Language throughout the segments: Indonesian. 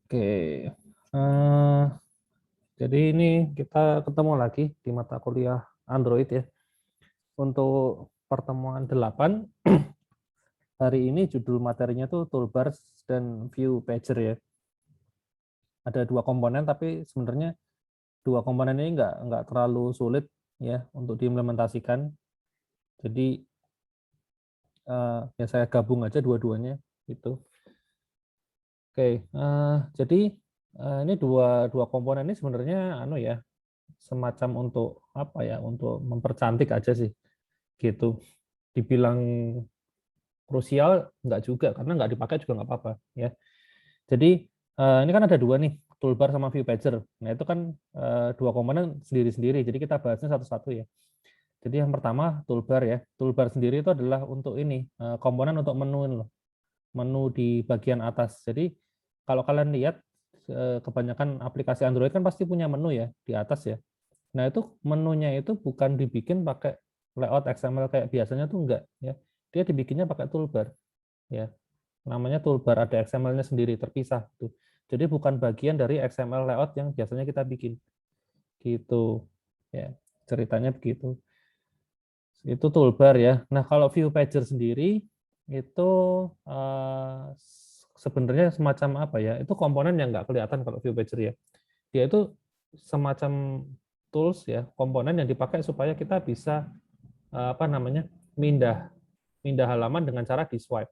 Oke, eh, jadi ini kita ketemu lagi di mata kuliah Android ya. Untuk pertemuan 8, hari ini judul materinya tuh toolbars dan view pager ya. Ada dua komponen, tapi sebenarnya dua komponen ini nggak terlalu sulit ya untuk diimplementasikan. Jadi ya saya gabung aja dua-duanya itu. Oke, jadi ini dua dua komponen ini sebenarnya ya semacam untuk apa ya, untuk mempercantik aja sih gitu. Dibilang krusial nggak juga, karena nggak dipakai juga nggak apa-apa ya. Jadi ini kan ada dua nih, toolbar sama view pager. Nah itu kan dua komponen sendiri-sendiri, jadi kita bahasnya satu-satu ya. Jadi yang pertama toolbar ya. Toolbar sendiri itu adalah untuk ini, komponen untuk menu ini loh, menu di bagian atas. Jadi kalau kalian lihat kebanyakan aplikasi Android kan pasti punya menu ya di atas ya. Nah, itu menunya itu bukan dibikin pakai layout XML kayak biasanya tuh enggak ya. Dia dibikinnya pakai toolbar ya. Namanya toolbar, ada XML-nya sendiri terpisah tuh. Jadi bukan bagian dari XML layout yang biasanya kita bikin. Gitu. Ya, ceritanya begitu. Itu toolbar ya. Nah, kalau view pager sendiri itu sebenarnya semacam apa ya? Itu komponen yang nggak kelihatan kalau view pager ya. Dia itu semacam tools ya, komponen yang dipakai supaya kita bisa apa namanya, mindah halaman dengan cara di swipe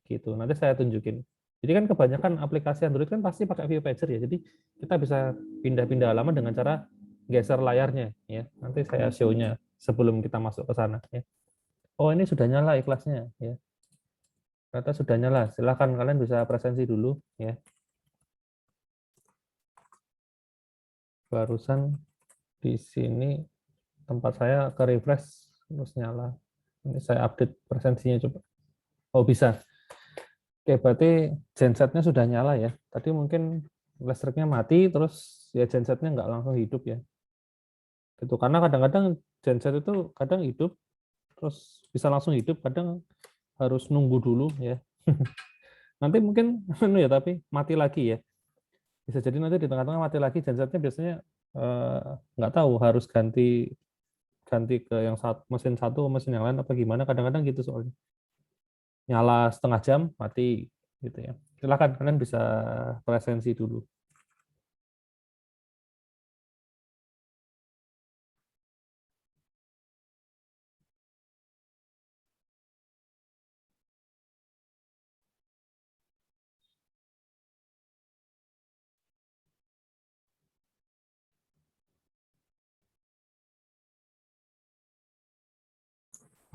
gitu. Nanti saya tunjukin. Jadi kan kebanyakan aplikasi Android kan pasti pakai view pager ya. Jadi kita bisa pindah-pindah halaman dengan cara geser layarnya ya. Nanti saya show-nya sebelum kita masuk ke sana ya. Oh, ini sudah nyala ikhlasnya ya. Ternyata sudah nyala. Silakan kalian bisa presensi dulu ya. Barusan di sini tempat saya ke refresh terus nyala. Ini saya update presensinya coba. Oh, bisa. Oke, berarti gensetnya sudah nyala ya. Tadi mungkin listriknya mati, terus ya gensetnya nggak langsung hidup ya. Gitu. Karena kadang-kadang genset itu kadang hidup, terus bisa langsung hidup, kadang harus nunggu dulu ya. Nanti mungkin ya, tapi mati lagi ya. Bisa jadi nanti di tengah-tengah mati lagi gensetnya, biasanya nggak tahu harus ganti ganti ke yang satu, mesin satu ke mesin yang lain apa gimana. Kadang-kadang gitu soalnya. Nyala setengah jam, mati gitu ya. Silakan kalian bisa presensi dulu.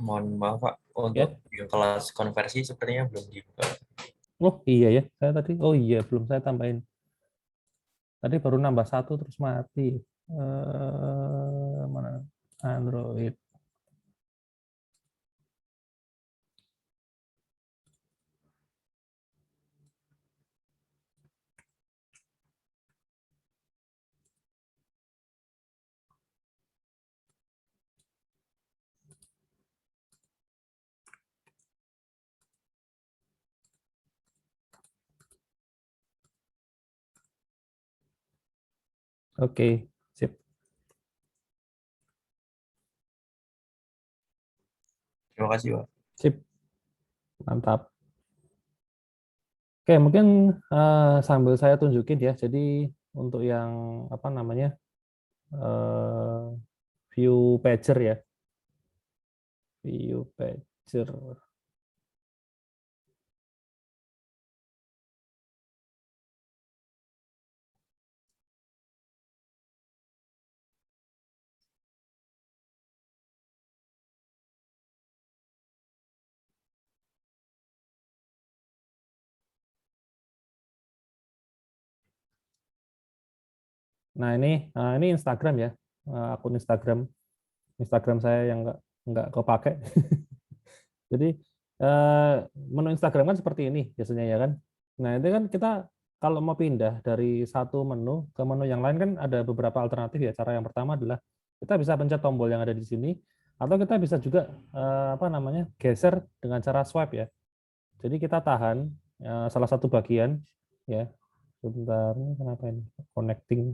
Mohon maaf Pak, untuk Ya. yang kelas konversi sepertinya belum dibuka. Oh iya ya, saya tadi, oh iya belum saya tambahin. Tadi baru nambah satu terus mati. Mana Android? Oke, sip, Terima kasih Pak. sip, mantap. Oke, mungkin sambil saya tunjukin ya. Jadi untuk yang apa namanya, eh, view pager ya, view pager. Nah ini Instagram ya, akun Instagram saya yang nggak kepake. Jadi menu Instagram kan seperti ini biasanya ya kan. Nah itu kan kita kalau mau pindah dari satu menu ke menu yang lain kan ada beberapa alternatif ya. Cara yang pertama adalah kita bisa pencet tombol yang ada di sini, atau kita bisa juga apa namanya, geser dengan cara swipe ya. Jadi kita tahan salah satu bagian ya. Sebentar, ini kenapa ini? Connecting.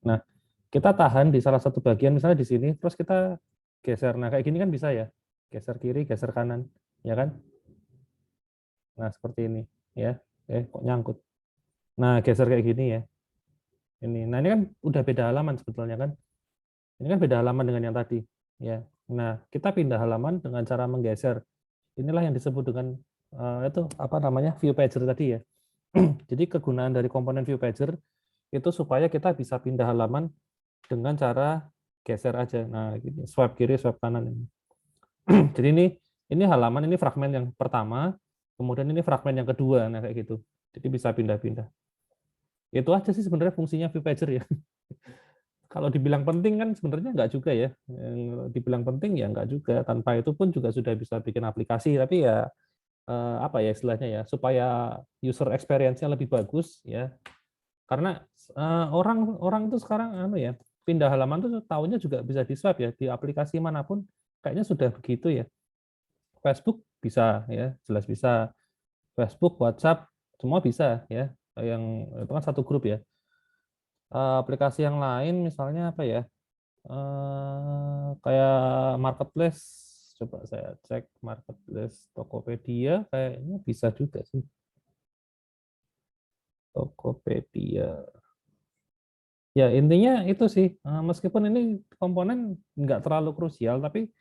Nah, kita tahan di salah satu bagian, misalnya di sini, terus kita geser. Nah, kayak gini kan bisa ya. Geser kiri, geser kanan. Ya kan? Nah, seperti ini. Ya, kok nyangkut. Nah, geser kayak gini ya. Ini. Nah, ini kan udah beda halaman sebetulnya kan. Ini kan beda halaman dengan yang tadi. Ya. Nah, kita pindah halaman dengan cara menggeser. Inilah yang disebut dengan itu apa namanya view pager tadi ya. Jadi kegunaan dari komponen view pager itu supaya kita bisa pindah halaman dengan cara geser aja. Nah, gini, swipe kiri, swipe kanan ini. Jadi ini halaman, ini fragmen yang pertama, kemudian ini fragmen yang kedua, nah kayak gitu. Jadi bisa pindah-pindah. Itu aja sih sebenarnya fungsinya view pager ya. Kalau dibilang penting kan sebenarnya nggak juga ya. Dibilang penting ya nggak juga. Tanpa itu pun juga sudah bisa bikin aplikasi. Tapi ya apa ya istilahnya ya, supaya user experience-nya lebih bagus ya. Karena orang tuh sekarang ya pindah halaman tuh tahunya juga bisa di swipe ya di aplikasi manapun kayaknya sudah begitu ya. Facebook bisa ya, jelas bisa. Facebook, WhatsApp semua bisa ya. Yang itu kan satu grup ya. Aplikasi yang lain misalnya apa ya? Kayak marketplace, coba saya cek marketplace Tokopedia kayaknya bisa juga sih. Tokopedia. Ya intinya itu sih, meskipun ini komponen nggak terlalu krusial, tapi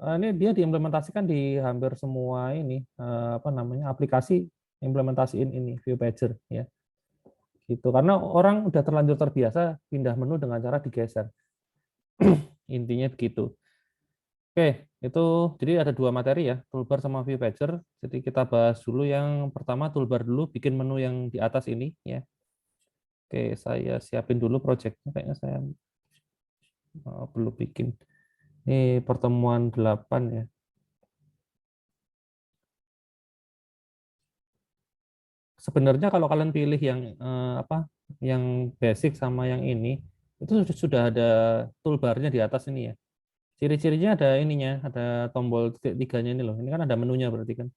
ini dia diimplementasikan di hampir semua ini apa namanya aplikasi implementasiin ini view pager ya gitu karena orang udah terlanjur terbiasa pindah menu dengan cara digeser intinya begitu. Oke, itu jadi ada dua materi ya, toolbar sama view pager. Jadi kita bahas dulu yang pertama toolbar dulu, bikin menu yang di atas ini ya. Oke, saya siapin dulu projectnya, kayaknya saya belum bikin. Ini pertemuan 8 ya. Sebenarnya kalau kalian pilih yang apa, yang basic sama yang ini, itu sudah ada toolbarnya di atas ini ya. Ciri-cirinya ada ininya, ada tombol titik tiganya ini loh. Ini kan ada menunya berarti kan.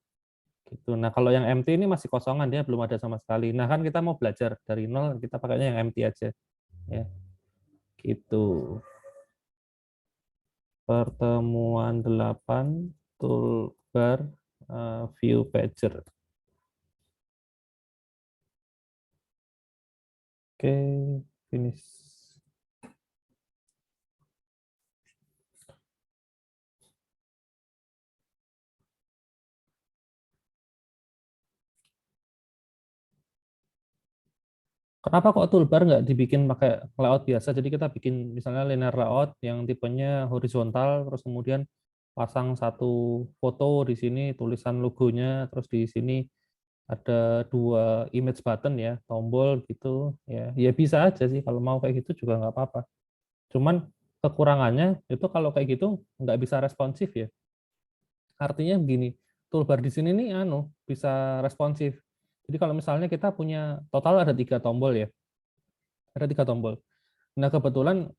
Gitu. Nah, kalau yang empty ini masih kosongan, dia belum ada sama sekali. Nah, kan kita mau belajar dari nol, kita pakainya yang empty aja. Ya, gitu. Pertemuan 8 toolbar view pager. Oke, finish. Kenapa kok toolbar nggak dibikin pakai layout biasa? Jadi kita bikin misalnya linear layout yang tipenya horizontal, terus kemudian pasang satu foto di sini, tulisan logonya, terus di sini ada dua image button ya, tombol gitu. Ya bisa aja sih kalau mau kayak gitu juga nggak apa-apa. Cuman kekurangannya itu kalau kayak gitu nggak bisa responsif ya. Artinya begini, toolbar di sini nih bisa responsif. Jadi kalau misalnya kita punya total ada 3 tombol ya, ada 3 tombol. Nah kebetulan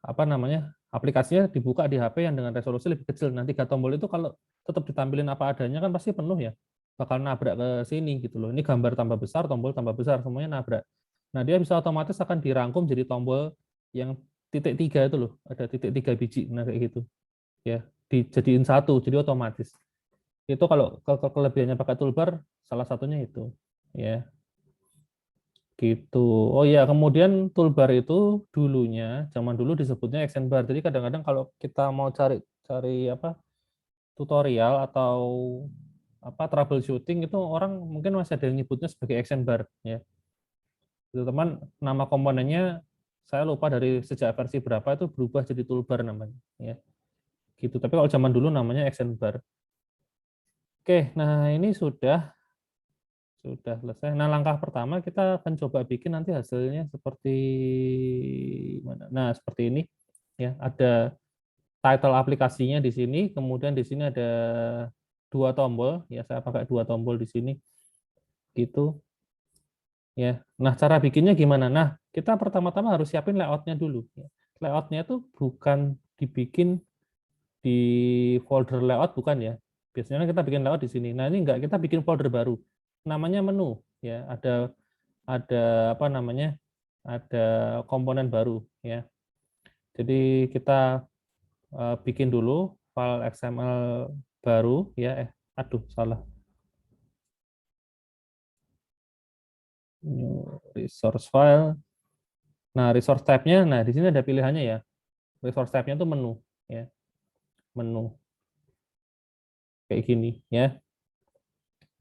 apa namanya aplikasinya dibuka di HP yang dengan resolusi lebih kecil. Nah 3 tombol itu kalau tetap ditampilin apa adanya kan pasti penuh ya, bakal nabrak ke sini gitu loh. Ini gambar tambah besar, tombol tambah besar, semuanya nabrak. Nah dia bisa otomatis akan dirangkum jadi tombol yang titik 3 itu loh, ada titik 3 biji. Nah kayak gitu ya, dijadiin satu, jadi otomatis. Itu kalau kelebihannya pakai toolbar, salah satunya itu ya. Gitu. Oh ya, kemudian toolbar itu dulunya zaman dulu disebutnya action bar. Jadi kadang-kadang kalau kita mau cari cari apa tutorial atau apa troubleshooting itu orang mungkin masih ada yang nyebutnya sebagai action bar ya. Itu teman nama komponennya saya lupa dari sejak versi berapa itu berubah jadi toolbar namanya ya. Gitu. Tapi kalau zaman dulu namanya action bar. Oke, nah ini sudah selesai. Nah, langkah pertama kita akan coba bikin nanti hasilnya seperti mana. Nah, seperti ini ya. Ada title aplikasinya di sini, kemudian di sini ada 2 tombol ya. Saya pakai 2 tombol di sini gitu ya. Nah, cara bikinnya gimana? Nah, kita pertama-tama harus siapin layoutnya dulu ya. layoutnya itu bukan dibikin di folder layout, bukan ya. Biasanya kita bikin layout di sini. Nah, ini enggak, kita bikin folder baru. Namanya menu ya, ada apa namanya? Ada komponen baru ya. Jadi kita bikin dulu file XML baru ya. Aduh, salah. New resource file. Nah, resource type-nya, nah di sini ada pilihannya ya. Resource type-nya itu menu ya. Menu kayak gini ya.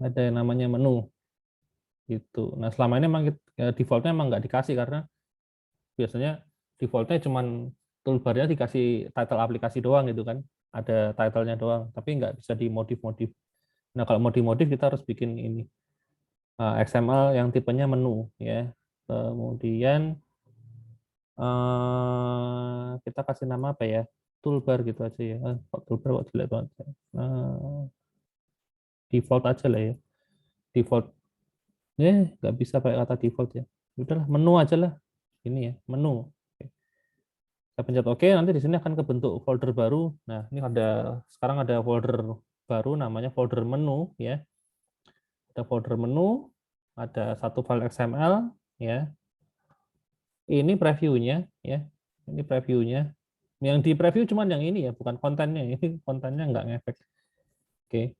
Ada yang namanya menu gitu. Nah, selama ini memang default-nya memang nggak dikasih karena biasanya default-nya cuman toolbar-nya dikasih title aplikasi doang gitu kan. Ada title-nya doang, tapi nggak bisa dimodif-modif. Nah, kalau mau dimodif kita harus bikin ini XML yang tipenya menu ya. Kemudian kita kasih nama apa ya? Toolbar gitu aja ya. Toolbar kok jelek banget. Default aja lah ya. Default. Nggak bisa pakai kata default ya. Udahlah, menu aja lah. Ini ya, menu. Saya pencet OK, nanti di sini akan kebentuk folder baru. Nah, ini sekarang ada folder baru namanya folder menu ya. Ada folder menu, ada satu file XML ya. Ini previewnya ya. Ini previewnya. Yang di preview cuman yang ini ya, bukan kontennya. Ini kontennya nggak ngefek. Oke.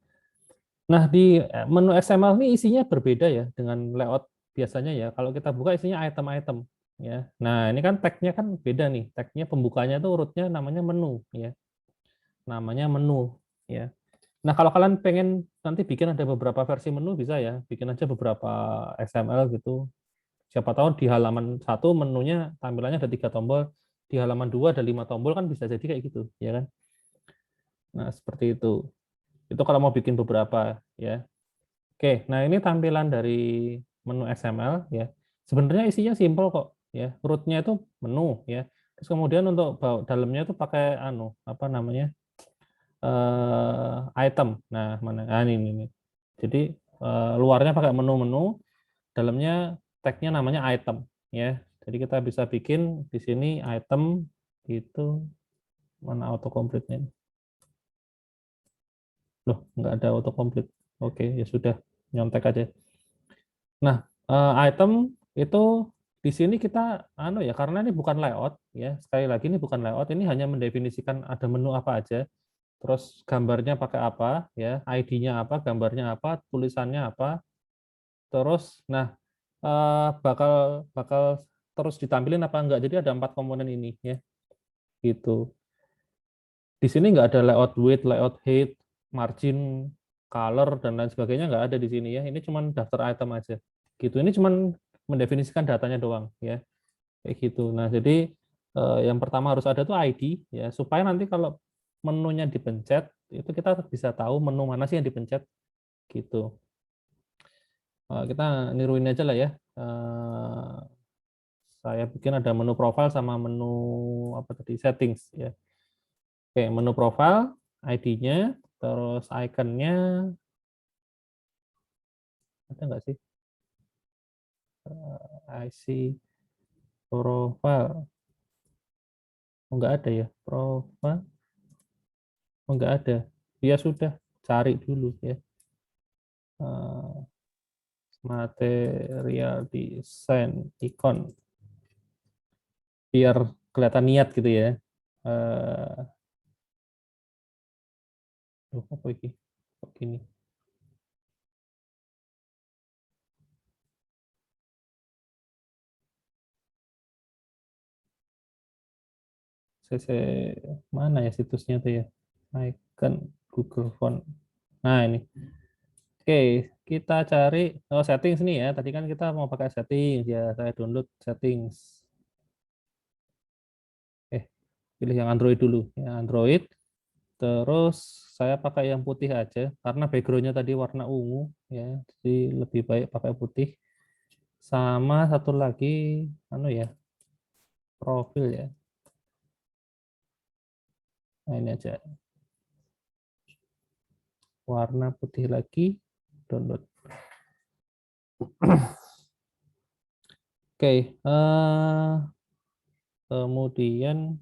Nah, di menu XML ini isinya berbeda ya dengan layout biasanya ya. Kalau kita buka isinya item-item ya. Nah, ini kan tag-nya kan beda nih. Tag-nya pembukanya itu urutnya namanya menu ya. Namanya menu ya. Nah, kalau kalian pengen nanti bikin ada beberapa versi menu bisa ya. Bikin aja beberapa XML gitu. Siapa tahu di halaman 1 menunya tampilannya ada 3 tombol, di halaman 2 ada 5 tombol kan bisa jadi kayak gitu, ya kan? Nah, seperti itu. Itu kalau mau bikin beberapa ya. Oke, nah ini tampilan dari menu XML ya. Sebenarnya isinya simple kok ya. Rootnya itu menu ya. Terus kemudian untuk dalamnya itu pakai apa namanya? Item. Nah, mana? Ini. Jadi luarnya pakai menu-menu, dalamnya tag-nya namanya item ya. Jadi kita bisa bikin di sini item itu mana autocomplete-nya. Loh, nggak ada autocomplete. Oke, ya sudah, nyontek aja. Nah, item itu di sini kita ya karena ini bukan layout ya. Sekali lagi ini bukan layout, ini hanya mendefinisikan ada menu apa aja. Terus gambarnya pakai apa ya, ID-nya apa, gambarnya apa, tulisannya apa. Terus nah bakal bakal terus ditampilin apa enggak. Jadi ada 4 komponen ini ya. Gitu. Di sini nggak ada layout width, layout height, margin, color dan lain sebagainya nggak ada di sini ya. Ini cuma daftar item aja. Gitu. Ini cuma mendefinisikan datanya doang ya. Kayak gitu. Nah, jadi yang pertama harus ada tuh ID ya supaya nanti kalau menunya dipencet itu kita bisa tahu menu mana sih yang dipencet gitu. Kita niruin aja lah ya. Saya bikin ada menu profile sama menu apa tadi settings ya. Oke, menu profile, ID-nya, terus icon-nya ada nggak sih? IC profile. Oh, nggak ada ya. Profile. Oh, nggak ada. Ya sudah, cari dulu ya. Material design icon biar kelihatan niat gitu ya. Apa ini? Begini. CC mana ya situsnya tuh ya? Icon Google Font. Nah, ini. Oke, kita cari settings nih ya. Tadi kan kita mau pakai settings ya. Saya download settings. Pilih yang Android dulu. Ya, Android. Terus saya pakai yang putih aja karena backgroundnya tadi warna ungu ya. Jadi lebih baik pakai putih. Sama satu lagi ya, profil ya. Nah, ini aja. Warna putih lagi, download. Oke, Kemudian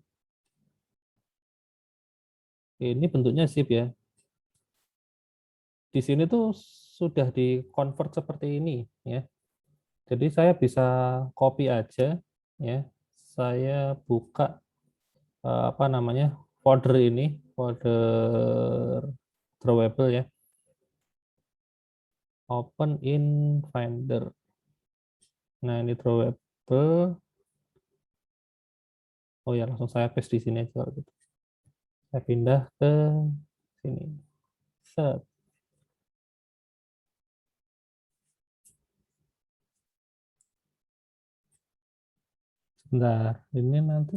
ini bentuknya zip ya. Di sini tuh sudah di convert seperti ini ya. Jadi saya bisa copy aja ya. Saya buka apa namanya? Folder ini, folder drawable ya. Open in Finder. Nah, ini drawable. Oh ya, langsung saya paste di sini aja kalau gitu. Saya pindah ke sini. Set. Sebentar, ini nanti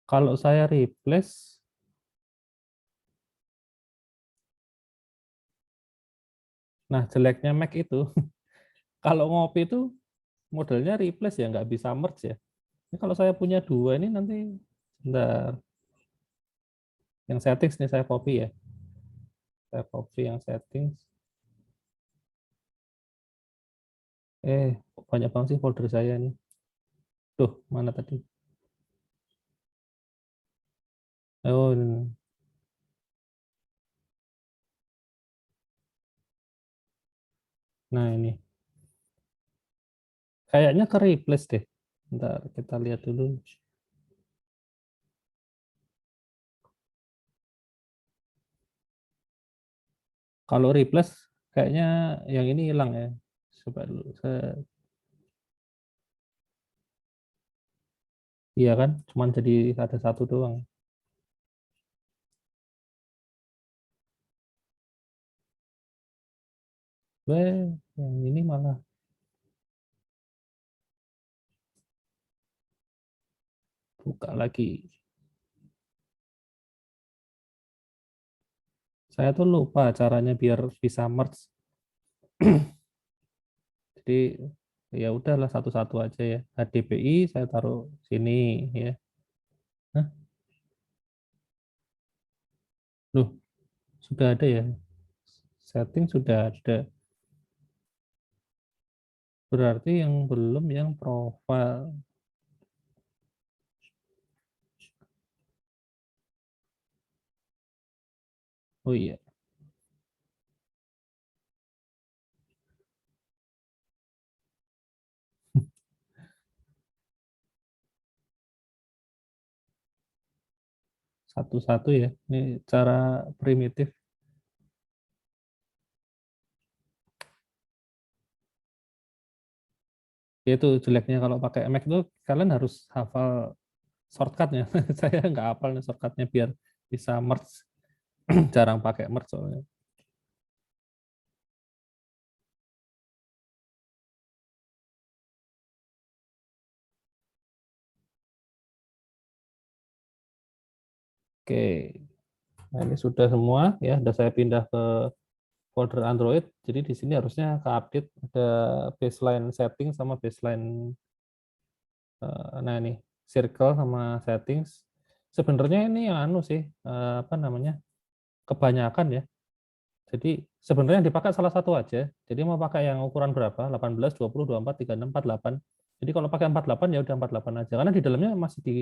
kalau saya replace, nah jeleknya Mac itu, kalau ngopi itu modelnya replace ya, nggak bisa merge ya. Ini kalau saya punya dua ini nanti, sebentar, yang settings nih saya copy ya. Saya copy yang settings. Banyak banget sih folder saya nih. Tuh, mana tadi? Oh, nah ini. Kayaknya ke replace deh. Bentar, kita lihat dulu. Kalau replace, kayaknya yang ini hilang ya. Coba dulu. Iya kan? Cuman jadi ada satu doang. Yang ini malah buka lagi. Saya tuh lupa caranya biar bisa merge. Jadi ya udahlah satu-satu aja ya. HDPI saya taruh sini ya. Hah? Loh, sudah ada ya. Setting sudah ada. Berarti yang belum yang profile. Oh iya, satu-satu ya. Ini cara primitif. Ya itu jeleknya kalau pakai Mac itu kalian harus hafal shortcutnya. Saya nggak hafal nih shortcutnya biar bisa merge. Jarang pakai merge soalnya. Oke, nah ini sudah semua ya. Sudah saya pindah ke folder Android. Jadi di sini harusnya ke-update ada baseline setting sama baseline nah ini circle sama settings. Sebenarnya ini yang anu sih apa namanya? Kebanyakan ya. Jadi sebenarnya yang dipakai salah satu aja. Jadi mau pakai yang ukuran berapa? 18, 20, 24, 36, 48. Jadi kalau pakai 48 ya udah 48 aja. Karena di dalamnya masih di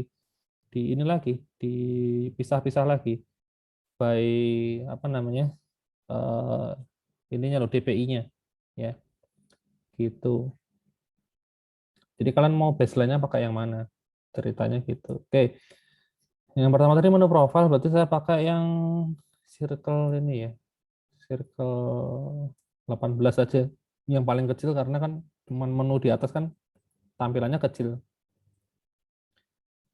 ini lagi, dipisah-pisah lagi by apa namanya? eh, ininya loh DPI-nya ya. Gitu. Jadi kalian mau baseline-nya pakai yang mana? Ceritanya gitu. Oke. Yang pertama tadi menu profile berarti saya pakai yang circle ini ya. Circle 18 aja. Yang paling kecil karena kan cuman menu di atas kan tampilannya kecil.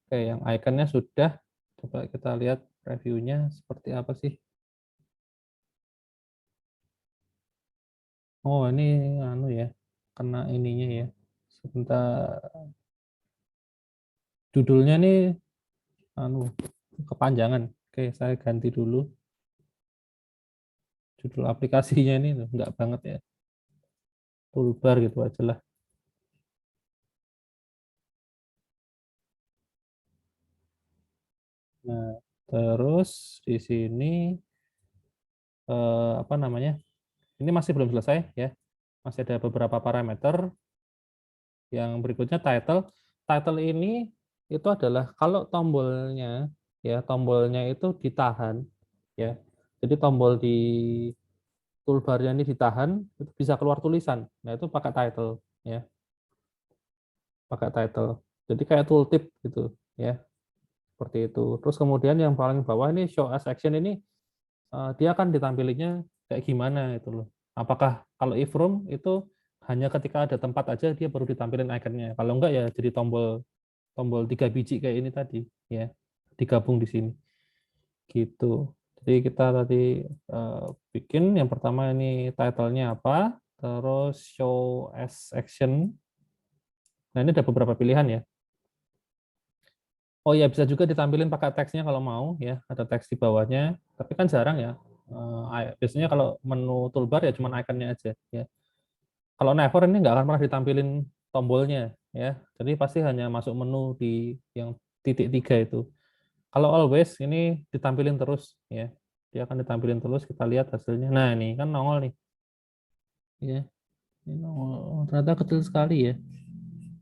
Oke, yang ikonnya sudah. Coba kita lihat reviewnya seperti apa sih. Oh, ini anu ya. Kena ininya ya. Sebentar. Judulnya nih anu kepanjangan. Oke, saya ganti dulu judul aplikasinya ini enggak banget ya. Toolbar gitu aja lah. Nah, terus di sini apa namanya? Ini masih belum selesai ya. Masih ada beberapa parameter Yang berikutnya title. Title ini itu adalah kalau tombolnya itu ditahan ya. Jadi tombol di toolbar-nya ini ditahan, itu bisa keluar tulisan. Nah, itu pakai title ya, pakai title. Jadi kayak tooltip gitu ya. Seperti itu. Terus kemudian yang paling bawah ini show as action ini dia akan ditampilinnya kayak gimana itu loh. Apakah kalau if room itu hanya ketika ada tempat aja dia baru ditampilin ikonnya. Kalau enggak ya jadi tombol tombol 3 biji kayak ini tadi ya. Digabung di sini. Gitu. Jadi kita tadi bikin yang pertama ini title-nya apa, terus show as action. Nah, ini ada beberapa pilihan ya. Oh ya, bisa juga ditampilin pakai teksnya kalau mau ya, ada teks di bawahnya. Tapi kan jarang ya. Biasanya kalau menu toolbar ya cuma ikonnya aja ya. Kalau never ini nggak akan pernah ditampilin tombolnya ya. Jadi pasti hanya masuk menu di yang titik 3 itu. Kalau always ini ditampilin terus ya. Dia akan ditampilin terus, kita lihat hasilnya. Nah, ini kan nongol nih. Ya, ini nongol. Oh, ternyata kecil sekali ya.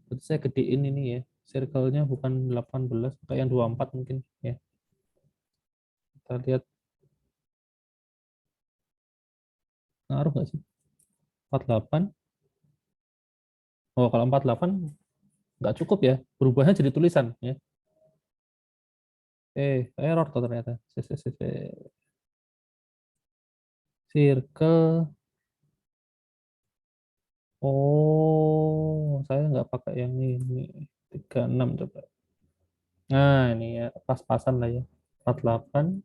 Berarti saya gedein ini ya. Circle-nya bukan 18, kayak yang 24 mungkin ya. Kita lihat ngaruh nggak sih? 48. Oh, kalau 48 nggak cukup ya. Berubahnya jadi tulisan ya. Error tuh ternyata. Circle. Oh, saya nggak pakai yang ini. 36 coba. Nah, ini ya pas-pasan lah ya. 48.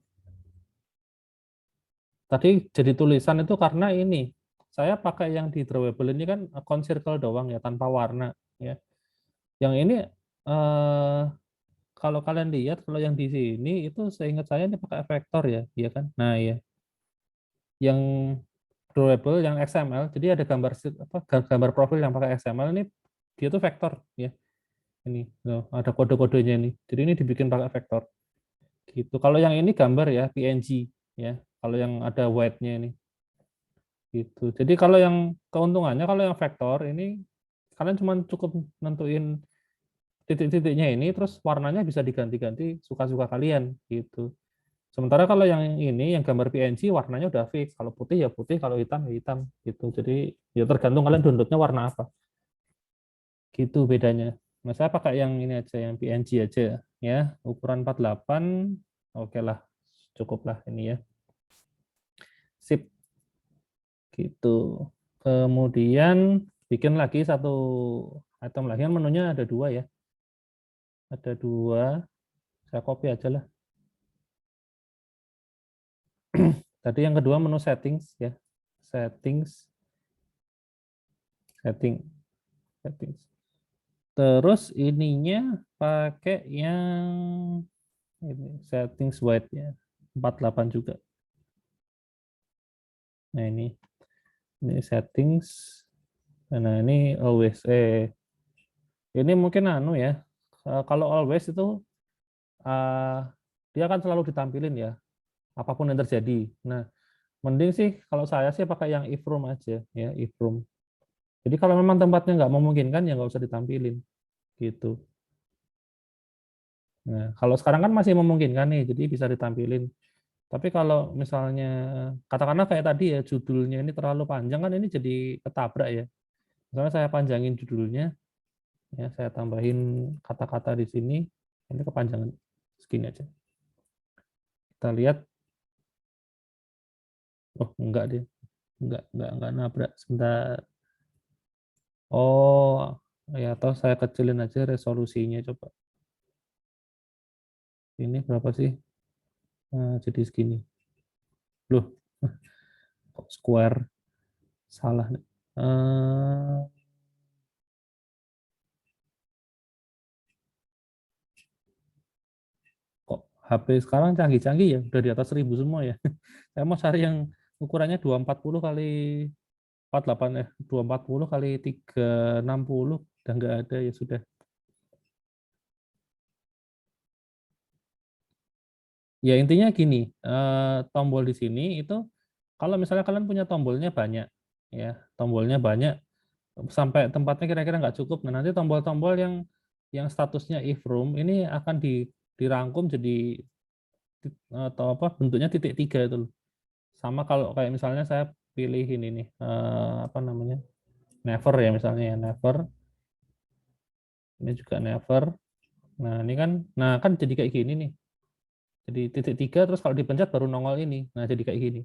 Tadi jadi tulisan itu karena ini. Saya pakai yang di drawable ini kan account circle doang ya, tanpa warna ya. Yang ini eh, kalau kalian lihat, kalau yang di sini itu seingat saya ini pakai vektor ya, iya kan? Nah, ya. Yang drawable yang XML, jadi ada gambar apa gambar profil yang pakai XML ini dia tuh vektor ya. Ini loh, ada kode-kodenya ini. Jadi ini dibikin pakai vektor. Gitu. Kalau yang ini gambar ya PNG ya. Kalau yang ada white-nya ini. Gitu. Jadi kalau yang keuntungannya kalau yang vektor ini kalian cuma cukup nentuin titik-titiknya ini terus warnanya bisa diganti-ganti suka-suka kalian gitu. Sementara kalau yang ini yang gambar PNG warnanya udah fix. Kalau putih ya putih, kalau hitam ya hitam gitu. Jadi ya tergantung kalian downloadnya warna apa. Gitu bedanya. Nah, saya pakai yang ini aja, yang PNG aja ya. Ukuran 48, oke lah. Cukup lah ini ya. Sip. Gitu. Kemudian bikin lagi satu item lagi. Kan menunya ada dua ya. Ada dua. Saya copy aja lah. Tadi yang kedua menu settings ya. Settings. Settings. Terus ininya pakai yang ini settings white ya. 48 juga. Nah, ini settings. Nah, ini always ini mungkin anu ya. Kalau always itu dia akan selalu ditampilin ya, apapun yang terjadi. Nah, mending sih kalau saya sih pakai yang if room aja ya, if room. Jadi kalau memang tempatnya nggak memungkinkan ya nggak usah ditampilin gitu. Nah, kalau sekarang kan masih memungkinkan nih, jadi bisa ditampilin. Tapi kalau misalnya katakanlah kayak tadi ya judulnya ini terlalu panjang kan ini jadi ketabrak ya. Misalnya saya panjangin judulnya, ya saya tambahin kata-kata di sini, ini kepanjangan segini aja. Kita lihat, oh enggak deh, enggak nabrak. Sebentar. Oh, ya atau saya kecilin aja resolusinya coba. Ini berapa sih? Nah, jadi segini. Loh, kok square salah. Eh, kok HP sekarang canggih-canggih ya, udah di atas 1000 semua ya. Saya mau cari yang ukurannya 240 kali 48 ya, 240 kali 360 udah nggak ada ya sudah. Ya intinya gini, tombol di sini itu kalau misalnya kalian punya tombolnya banyak ya, tombolnya banyak sampai tempatnya kira-kira nggak cukup. Nah, nanti tombol-tombol yang statusnya if room ini akan dirangkum jadi atau apa bentuknya titik tiga itu loh. Sama kalau kayak misalnya saya pilih ini nih apa namanya never ya misalnya ya never, ini juga never. Nah ini kan, nah kan jadi kayak gini nih. Jadi titik tiga terus kalau dipencet baru nongol ini. Nah jadi kayak gini.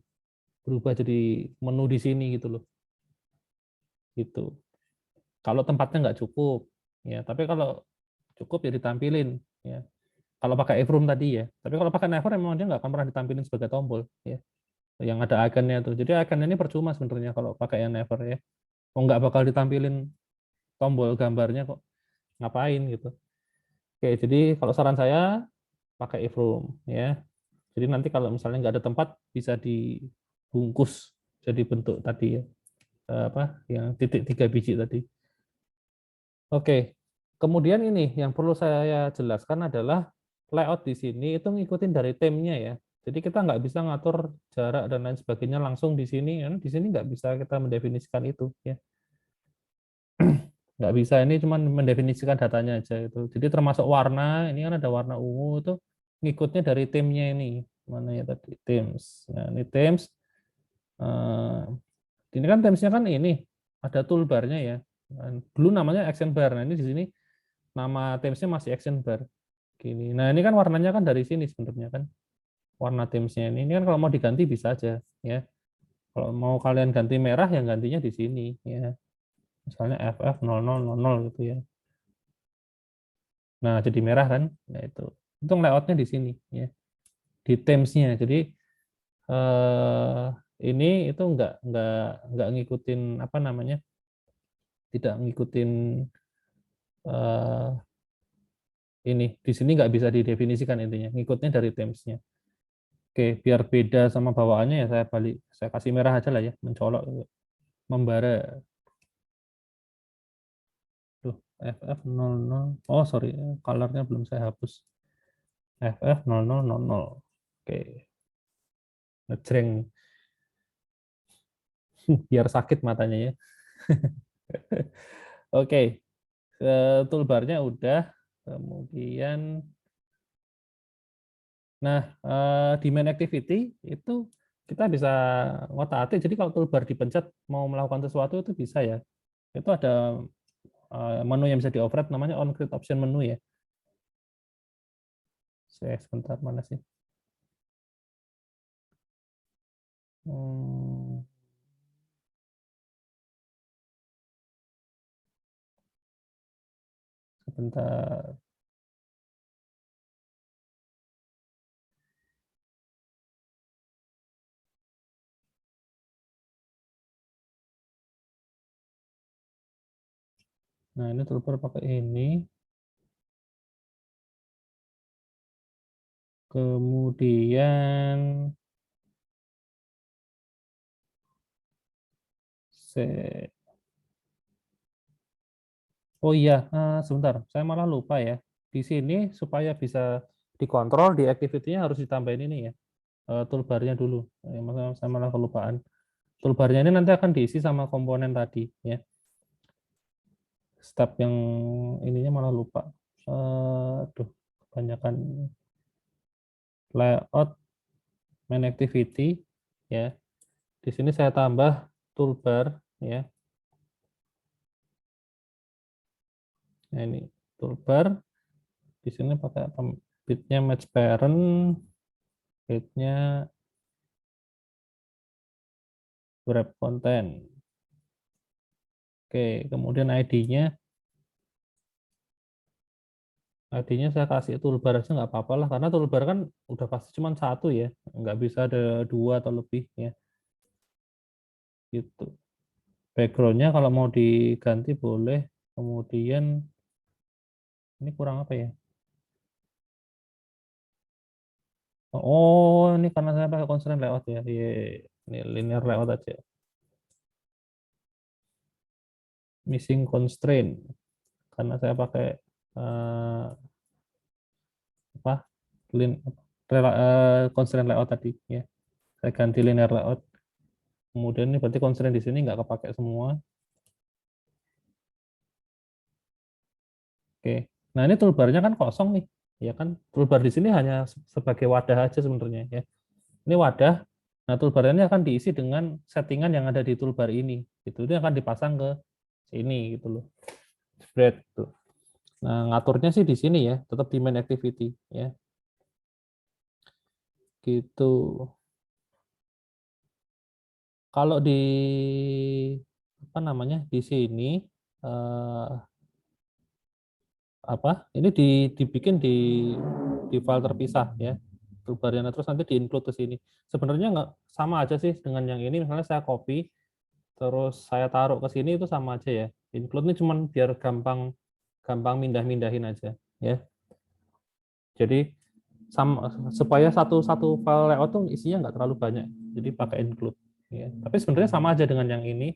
Berubah jadi menu di sini gitu loh. Gitu. Kalau tempatnya nggak cukup, ya. Tapi kalau cukup ya ditampilin, ya. Kalau pakai if room tadi ya. Tapi kalau pakai never memang dia nggak akan pernah ditampilin sebagai tombol, ya. Yang ada ikonnya tuh. Jadi icon ini percuma sebenarnya kalau pakai yang never ya. Oh nggak bakal ditampilin tombol gambarnya kok. Ngapain gitu. Oke, jadi kalau saran saya pakai if room ya. Jadi nanti kalau misalnya nggak ada tempat bisa dibungkus jadi bentuk tadi ya. Apa yang titik 3 biji tadi. Oke. Kemudian ini yang perlu saya jelaskan adalah layout di sini itu ngikutin dari temnya ya. Jadi kita nggak bisa ngatur jarak dan lain sebagainya langsung di sini. Di sini nggak bisa kita mendefinisikan itu ya. Nggak bisa, ini cuma mendefinisikan datanya aja itu. Jadi termasuk warna, ini kan ada warna ungu itu ngikutnya dari temnya ini. Mana ya tadi? Themes. Nah, ini themes. Eh, ini kan themesnya kan ini ada toolbarnya ya. Dulu namanya action bar. Nah, ini di sini nama themesnya masih action bar. Gini. Nah, ini kan warnanya kan dari sini sebenarnya kan. Warna themesnya ini. Ini kan kalau mau diganti bisa aja ya. Kalau mau kalian ganti merah yang gantinya di sini ya. Misalnya FF0000 gitu ya. Nah, jadi merah kan? Nah, itu layoutnya di sini ya. Di themesnya. Jadi eh, ini itu nggak ngikutin apa namanya? Tidak ngikutin eh, ini. Di sini nggak bisa didefinisikan intinya. Ngikutnya dari themesnya. Oke, biar beda sama bawaannya ya saya kasih merah aja lah ya, mencolok, membara. Tuh, FF00. Oh, sorry, colornya belum saya hapus. FF0000. Oke, ngejreng biar sakit matanya ya. Oke, toolbarnya udah. Kemudian, nah di main activity itu kita bisa ngotak-atik. Jadi kalau toolbar dipencet mau melakukan sesuatu itu bisa ya. Itu ada menu yang bisa di-override namanya on-create option menu ya. Saya sebentar mana sih? Hmm, sebentar. Nah, ini toolbar pakai ini. Kemudian saya oh iya, sebentar, saya malah lupa ya. Di sini supaya bisa dikontrol di activity-nya harus ditambahin ini ya, toolbar-nya dulu. Saya malah kelupaan. Toolbar-nya ini nanti akan diisi sama komponen tadi ya. Step yang ininya malah lupa. Aduh, kebanyakan layout main activity ya. Di sini saya tambah toolbar ya. Nah, ini toolbar. Di sini pakai bitnya match parent, bitnya wrap content. Oke, kemudian ID-nya saya kasih toolbar aja nggak apa-apa lah, karena toolbar kan udah pasti cuma satu ya, nggak bisa ada dua atau lebih ya. Gitu. Backgroundnya kalau mau diganti boleh. Kemudian ini kurang apa ya? Oh, ini karena saya pakai constraint layout ya. Iya, ini linear layout aja. Missing constraint karena saya pakai eh, apa? Constraint layout tadi ya. Saya ganti linear layout. Kemudian ini berarti constraint di sini nggak kepake semua. Oke. Nah, ini toolbar-nya kan kosong nih. Ya kan, toolbar di sini hanya sebagai wadah aja sebenarnya ya. Ini wadah. Nah, toolbar ini akan diisi dengan settingan yang ada di toolbar ini. Gitu. Ini akan dipasang ke sini gitu loh. Spread tuh. Nah, ngaturnya sih di sini ya, tetap di main activity ya. Gitu. Kalau di apa namanya? Di sini apa? Ini dibikin di file terpisah ya. Toolbarnya terus nanti di-include ke sini. Sebenarnya nggak sama aja sih dengan yang ini. Misalnya saya copy terus saya taruh ke sini itu sama aja ya. Include ini cuman biar gampang mindah-mindahin aja ya. Jadi sama supaya satu file layout tuh isinya nggak terlalu banyak. Jadi pakai include ya. Tapi sebenarnya sama aja dengan yang ini.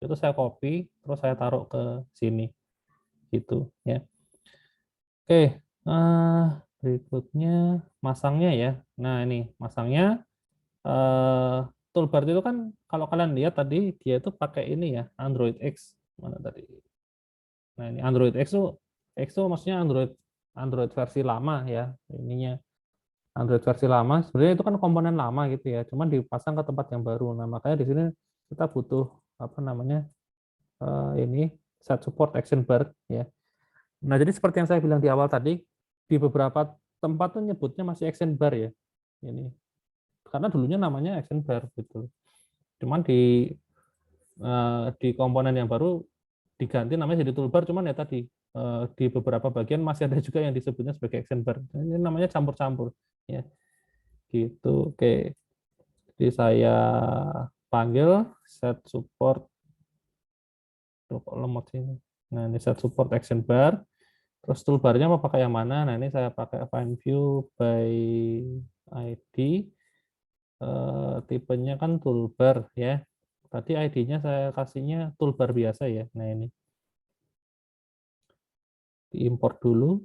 Itu saya copy terus saya taruh ke sini gitu ya. Oke, berikutnya masangnya ya. Nah, ini masangnya toolbar itu kan kalau kalian lihat tadi dia itu pakai ini ya, Android X. Mana tadi? Nah, ini Android X itu maksudnya Android versi lama ya. Ininya Android versi lama sebenarnya itu kan komponen lama gitu ya, cuman dipasang ke tempat yang baru. Nah, makanya di sini kita butuh apa namanya? Ini set support action bar ya. Nah, jadi seperti yang saya bilang di awal tadi, di beberapa tempat tuh nyebutnya masih action bar ya. Ini karena dulunya namanya action bar gitu. Cuman di komponen yang baru diganti namanya jadi toolbar, cuman ya tadi di beberapa bagian masih ada juga yang disebutnya sebagai action bar. Ini namanya campur-campur ya. Gitu. Oke. Jadi saya panggil set support kok lemot sini. Nah, ini set support action bar. Terus toolbarnya mau pakai yang mana? Nah, ini saya pakai find view by ID. Tipenya kan toolbar ya. Tadi ID-nya saya kasihnya toolbar biasa ya. Nah, ini diimport dulu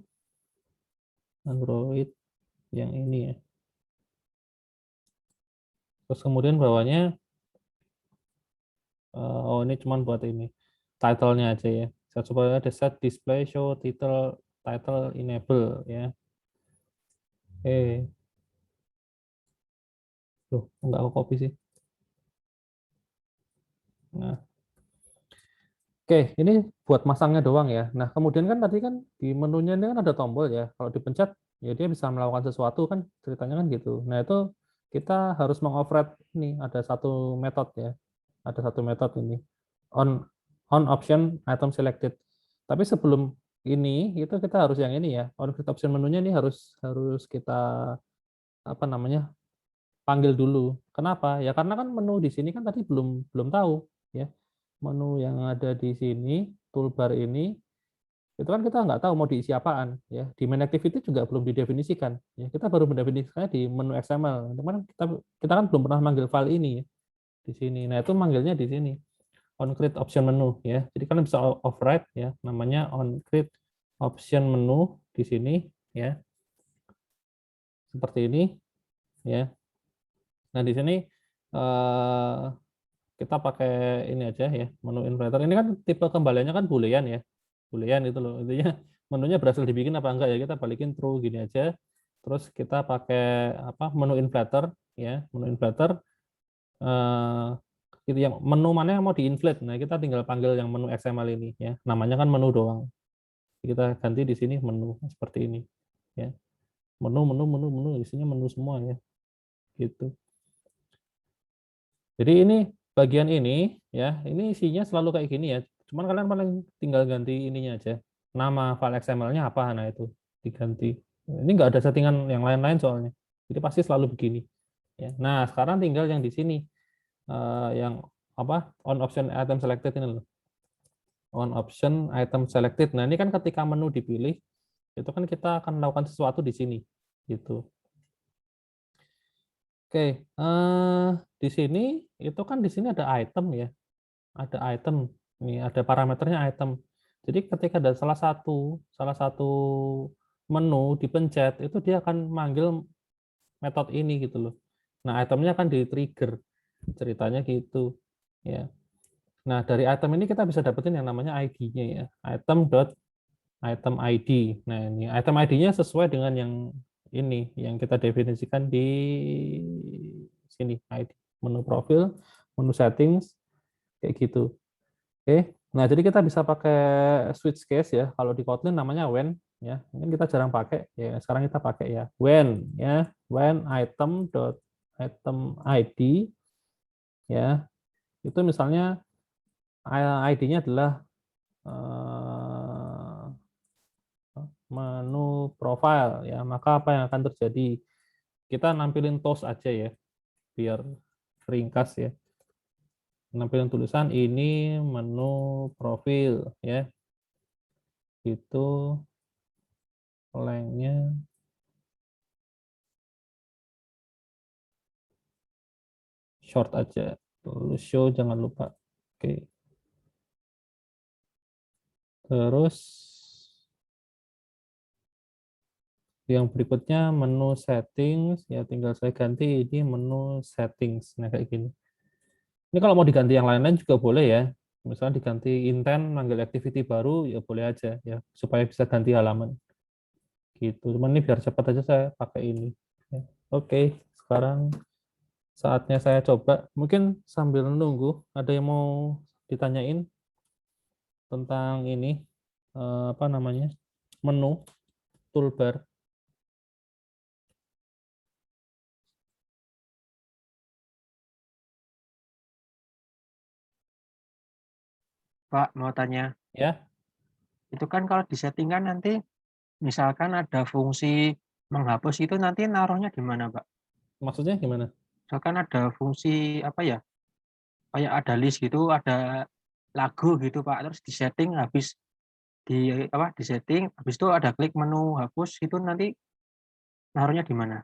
Android yang ini ya. Terus kemudian bawahnya, oh ini cuma buat ini title-nya aja ya. Saya coba ada set display show title enable ya. Loh, enggak aku copy sih. Nah, oke, ini buat masangnya doang ya. Nah, kemudian kan tadi kan di menunya ini kan ada tombol ya. Kalau dipencet, ya dia bisa melakukan sesuatu kan, ceritanya kan gitu. Nah, itu kita harus mengoverride ini, ada satu metode ya. Ada satu metode ini. On on option item selected. Tapi sebelum ini, itu kita harus yang ini ya. On create option menunya ini harus harus kita apa namanya? Panggil dulu. Kenapa? Ya karena kan menu di sini kan tadi belum belum tahu ya. Menu yang ada di sini, toolbar ini, itu kan kita nggak tahu mau diisi apaan ya. Di main activity juga belum didefinisikan ya. Kita baru mendefinisikannya di menu XML. Cuman kita kan belum pernah manggil file ini ya di sini. Nah, itu manggilnya di sini on create option menu ya. Jadi kalian bisa override ya, namanya on create option menu di sini ya. Seperti ini ya. Nah, di sini kita pakai ini aja ya, menu inverter. Ini kan tipe kembaliannya kan boolean ya. Boolean itu loh. Intinya menunya berhasil dibikin apa enggak ya, kita balikin true gini aja. Terus kita pakai apa? Menu inflator ya, menu inflator gitu yang menu mana yang mau diinflate. Nah, kita tinggal panggil yang menu XML ini ya. Namanya kan menu doang. Kita ganti di sini menu seperti ini ya. Menu isinya menu semua ya. Gitu. Jadi ini bagian ini ya, ini isinya selalu kayak gini ya. Cuman kalian paling tinggal ganti ininya aja. Nama file XML-nya apa, nah itu diganti. Ini nggak ada settingan yang lain-lain soalnya. Jadi pasti selalu begini. Ya. Nah, sekarang tinggal yang di sini yang apa? On option item selected ini loh. On option item selected. Nah, ini kan ketika menu dipilih, itu kan kita akan melakukan sesuatu di sini gitu. Oke, di sini itu kan di sini ada item ya, ada item, ini ada parameternya item. Jadi ketika ada salah satu menu dipencet, itu dia akan manggil metode ini gitu loh. Nah, itemnya akan di-trigger, ceritanya gitu ya. Nah, dari item ini kita bisa dapetin yang namanya ID-nya ya, item item ID. Nah, ini item ID-nya sesuai dengan yang ini, yang kita definisikan di sini, ID, menu profil, menu settings, kayak gitu. Oke. Nah, jadi kita bisa pakai switch case ya. Kalau di Kotlin namanya when ya. Mungkin kita jarang pakai ya. Sekarang kita pakai ya. When ya. When item ID ya. Itu misalnya ID-nya adalah menu profile ya, maka apa yang akan terjadi? Kita nampilin toast aja ya, biar ringkas ya. Nampilin tulisan ini menu profil ya. Itu lengthnya short aja. Terus show jangan lupa. Oke. Terus yang berikutnya menu settings ya, tinggal saya ganti ini menu settings. Nah, kayak gini. Ini kalau mau diganti yang lain-lain juga boleh ya. Misalnya diganti intent, manggil activity baru, ya boleh aja ya, supaya bisa ganti halaman. Gitu. Cuman ini biar cepat aja saya pakai ini. Ya. Oke, sekarang saatnya saya coba. Mungkin sambil nunggu, ada yang mau ditanyain tentang ini, apa namanya, menu, toolbar. Pak, mau tanya, Ya, itu kan kalau disettingkan nanti misalkan ada fungsi menghapus itu nanti naruhnya di mana, Pak? maksudnya gimana? Misalkan ada fungsi apa ya? Kayak ada list gitu, ada lagu gitu, Pak. Terus disetting habis disetting, habis itu ada klik menu hapus itu nanti naruhnya di mana?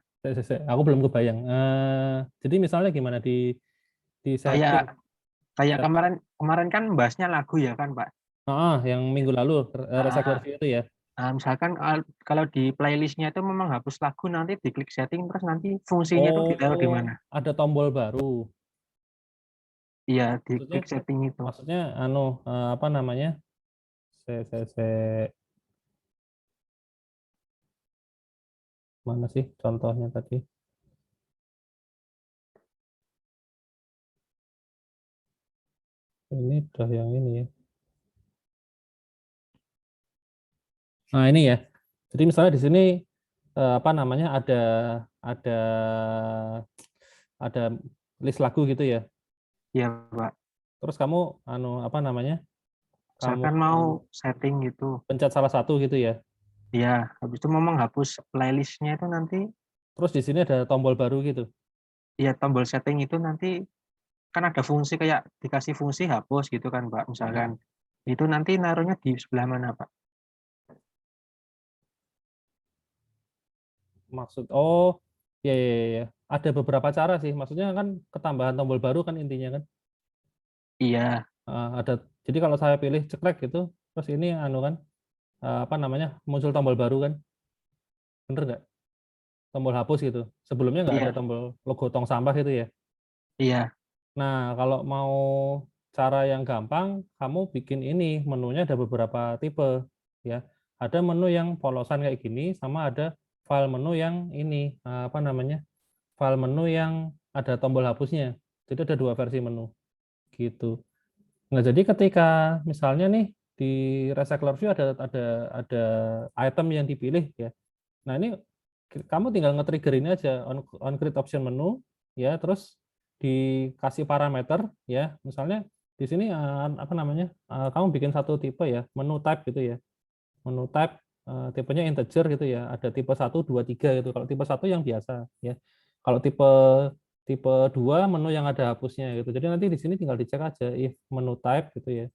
Aku belum kebayang. Jadi misalnya gimana di setting? Kayak kayak kemarin kemarin kan bahasnya lagu ya kan, Pak? Yang minggu lalu recycler Ah, view itu ya. misalkan kalau di playlistnya itu memang hapus lagu nanti diklik setting terus nanti fungsinya itu ditaruh di Oh, mana? ada tombol baru. Iya, Maksudnya diklik setting itu. maksudnya apa namanya? Mana sih contohnya tadi? Ini udah yang ini ya. Nah, ini ya. Jadi misalnya di sini apa namanya, ada ada list lagu gitu ya. Iya, Pak. Terus kamu apa namanya? Kamu Misalkan mau setting gitu. pencet salah satu gitu ya. Iya, habis itu memang hapus playlistnya itu nanti, Terus di sini ada tombol baru gitu. ya tombol setting itu nanti kan ada fungsi kayak dikasih fungsi hapus gitu kan, Pak. Misalkan itu nanti naruhnya di sebelah mana, Pak? Ya, ya, ya, ya. Ada beberapa cara sih. Maksudnya kan ketambahan tombol baru kan intinya kan. Iya, Ada. Jadi kalau saya pilih ceklek gitu, terus ini kan apa namanya, muncul tombol baru kan, bener nggak? Tombol hapus gitu. Sebelumnya nggak ada iya, tombol logo tong sampah gitu ya. iya, Nah, kalau mau cara yang gampang, kamu bikin ini menunya ada beberapa tipe ya. Ada menu yang polosan kayak gini, sama ada file menu yang ini apa namanya, file menu yang ada tombol hapusnya. Jadi ada dua versi menu gitu. Nah, jadi ketika misalnya nih di recycler view ada item yang dipilih ya. Nah, ini kamu tinggal nge-trigger ini aja on create option menu ya, terus dikasih parameter ya. Misalnya di sini apa namanya? Kamu bikin satu tipe ya, menu type gitu ya. Menu type tipenya integer gitu ya. Ada tipe 1, 2, 3 gitu. Kalau tipe 1 yang biasa ya. Kalau tipe tipe 2 menu yang ada hapusnya gitu. Jadi nanti di sini tinggal dicek aja if menu type gitu ya.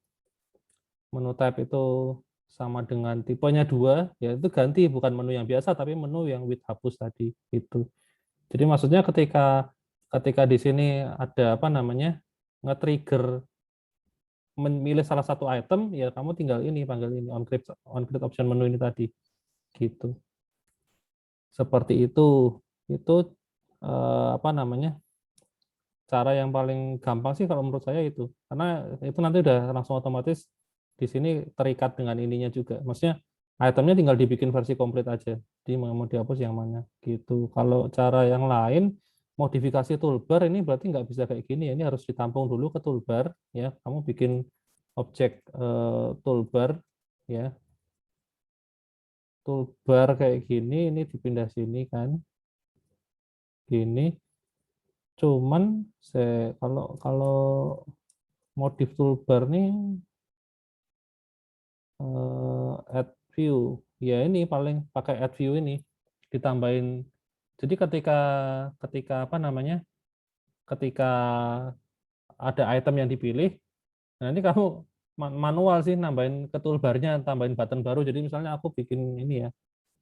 Menu type itu sama dengan tipenya 2 ya, itu ganti bukan menu yang biasa tapi menu yang with hapus tadi itu. Jadi maksudnya ketika ketika di sini ada apa namanya, nge-trigger memilih salah satu item ya, kamu tinggal ini panggil ini on create option menu ini tadi gitu. Seperti itu apa namanya, cara yang paling gampang sih kalau menurut saya itu, karena itu nanti udah langsung otomatis di sini terikat dengan ininya juga. Maksudnya Itemnya tinggal dibikin versi komplit aja. Jadi mau dihapus yang mana gitu. Kalau cara yang lain modifikasi toolbar ini berarti nggak bisa kayak gini ya. Ini harus ditampung dulu ke toolbar ya. Kamu bikin objek toolbar ya. Toolbar kayak gini, ini dipindah sini kan. Gini. Cuman kalau kalau modif toolbar nih add view ya, ini paling pakai add view ini ditambahin. Jadi ketika ketika apa namanya, ketika ada item yang dipilih, nah ini kamu manual sih nambahin ke toolbarnya, tambahin button baru. Jadi misalnya aku bikin ini ya,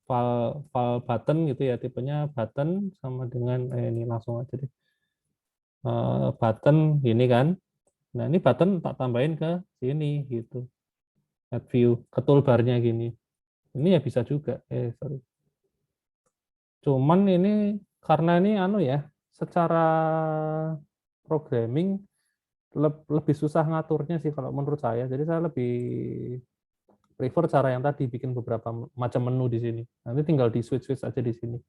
file button gitu ya, tipenya button sama dengan ini langsung aja deh, button ini kan. Nah ini button tak tambahin ke sini gitu, add view ke toolbarnya gini. Ini ya bisa juga. Sorry. Cuman ini karena ini anu ya, secara programming lebih susah ngaturnya sih kalau menurut saya. Jadi saya lebih prefer cara yang tadi, bikin beberapa macam menu di sini. Nanti tinggal di switch aja di sini.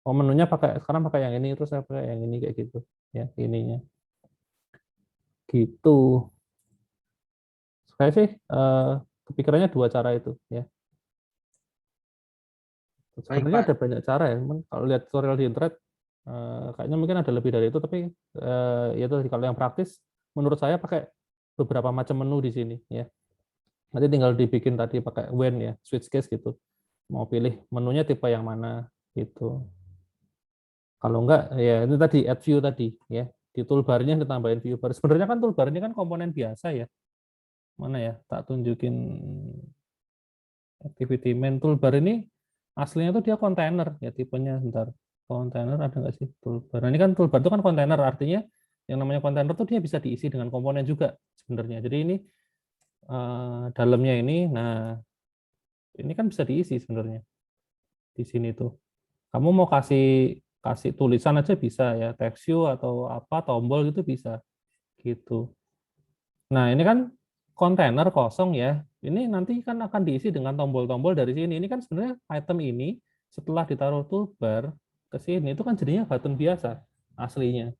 Oh menunya pakai, sekarang pakai yang ini, terus saya pakai yang ini kayak gitu ya, ininya. Gitu. Saya sih kepikirannya dua cara itu ya. Baik, Sebenarnya Pak. ada banyak cara ya. Kalau lihat tutorial di internet kayaknya mungkin ada lebih dari itu, tapi ya itu kalau yang praktis menurut saya pakai beberapa macam menu di sini ya. Nanti tinggal dibikin tadi pakai when ya, switch case gitu. Mau pilih menunya tipe yang mana gitu. Kalau enggak ya itu tadi add view tadi ya. Di toolbar-nya ditambahin view bar. Sebenarnya kan toolbar ini kan komponen biasa ya. Mana ya? Tak tunjukin activity main. Toolbar ini aslinya tuh dia kontainer ya, tipenya bentar. Kontainer ada nggak sih toolbar? Nah, ini kan toolbar itu kan kontainer, artinya yang namanya kontainer tuh dia bisa diisi dengan komponen juga sebenarnya. Jadi ini dalamnya ini, nah ini kan bisa diisi sebenarnya di sini tuh. Kamu mau kasih kasih tulisan aja bisa ya, text view atau apa, tombol gitu bisa gitu. Nah, ini kan kontainer kosong ya. Ini nanti kan akan diisi dengan tombol-tombol dari sini. Ini kan sebenarnya item ini setelah ditaruh toolbar ke sini itu kan jadinya button biasa aslinya.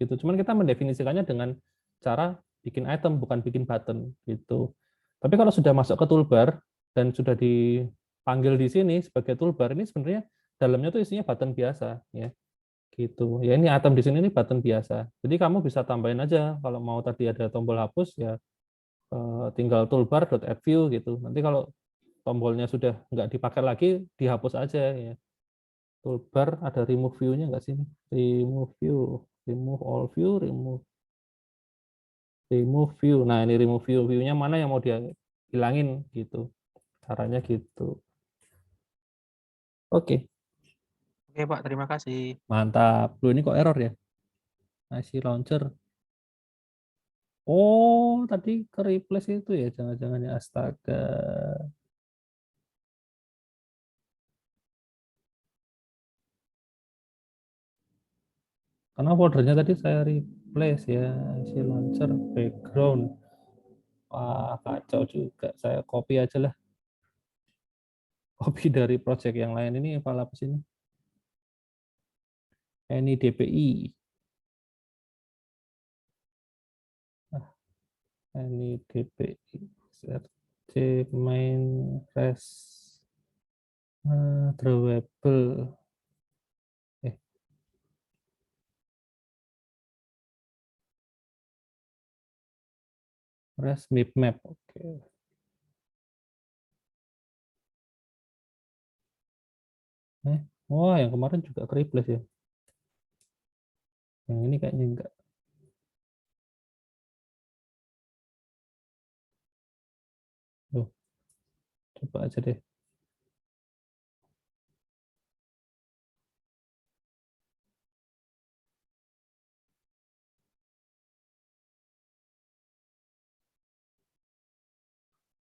Gitu. Cuman kita mendefinisikannya dengan cara bikin item bukan bikin button gitu. Tapi kalau sudah masuk ke toolbar dan sudah dipanggil di sini sebagai toolbar, ini sebenarnya dalamnya tuh isinya button biasa ya. Gitu. Ya ini item di sini ini button biasa. Jadi kamu bisa tambahin aja kalau mau tadi ada tombol hapus ya tinggal toolbar.add view gitu. Nanti kalau tombolnya sudah nggak dipakai lagi, dihapus aja ya. Toolbar ada remove view-nya nggak sih? Remove view, remove all view, remove view. Nah ini remove view-nya mana yang mau dia hilangin gitu. Caranya gitu. Oke, Oke, Pak. Terima kasih. mantap. Lu ini kok error ya? IC launcher. Oh, tadi ke replace itu ya, jangan-jangan ya, astaga. Karena foldernya tadi saya replace ya, si launcher background. Wah, kacau juga. Saya copy aja lah. Copy dari project yang lain. Ini file apa sih ini? Ini DPI. Ah, ini DPI. CRC main res drawable. Eh, res map. Oke. Wah, yang kemarin juga ke replace ya. Yang ini kayaknya enggak. Loh, coba aja deh.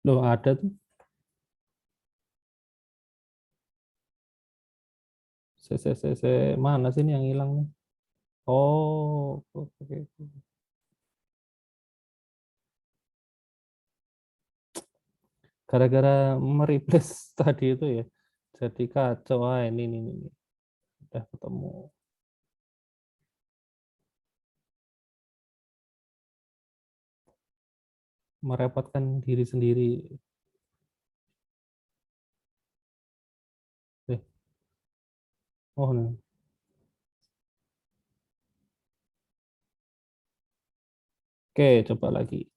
Loh, ada tuh. Mana sih ini yang hilang nih? Oh, oke. gara-gara mereplace tadi itu ya, jadi kacau. Ini udah ketemu. Merepotkan diri sendiri. Oh, nih. Oke, coba lagi.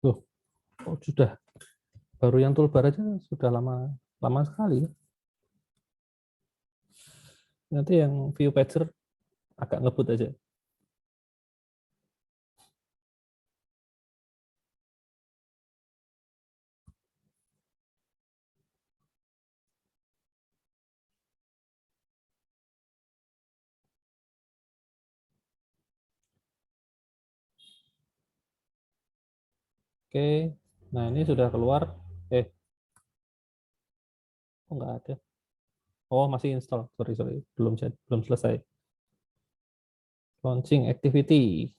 Loh, oh, sudah. Baru yang toolbar aja sudah lama sekali ya. Nanti yang view pager agak ngebut aja. Oke, nah ini sudah keluar. Oh, nggak ada. Oh, masih install. Sorry, belum selesai. Launching activity.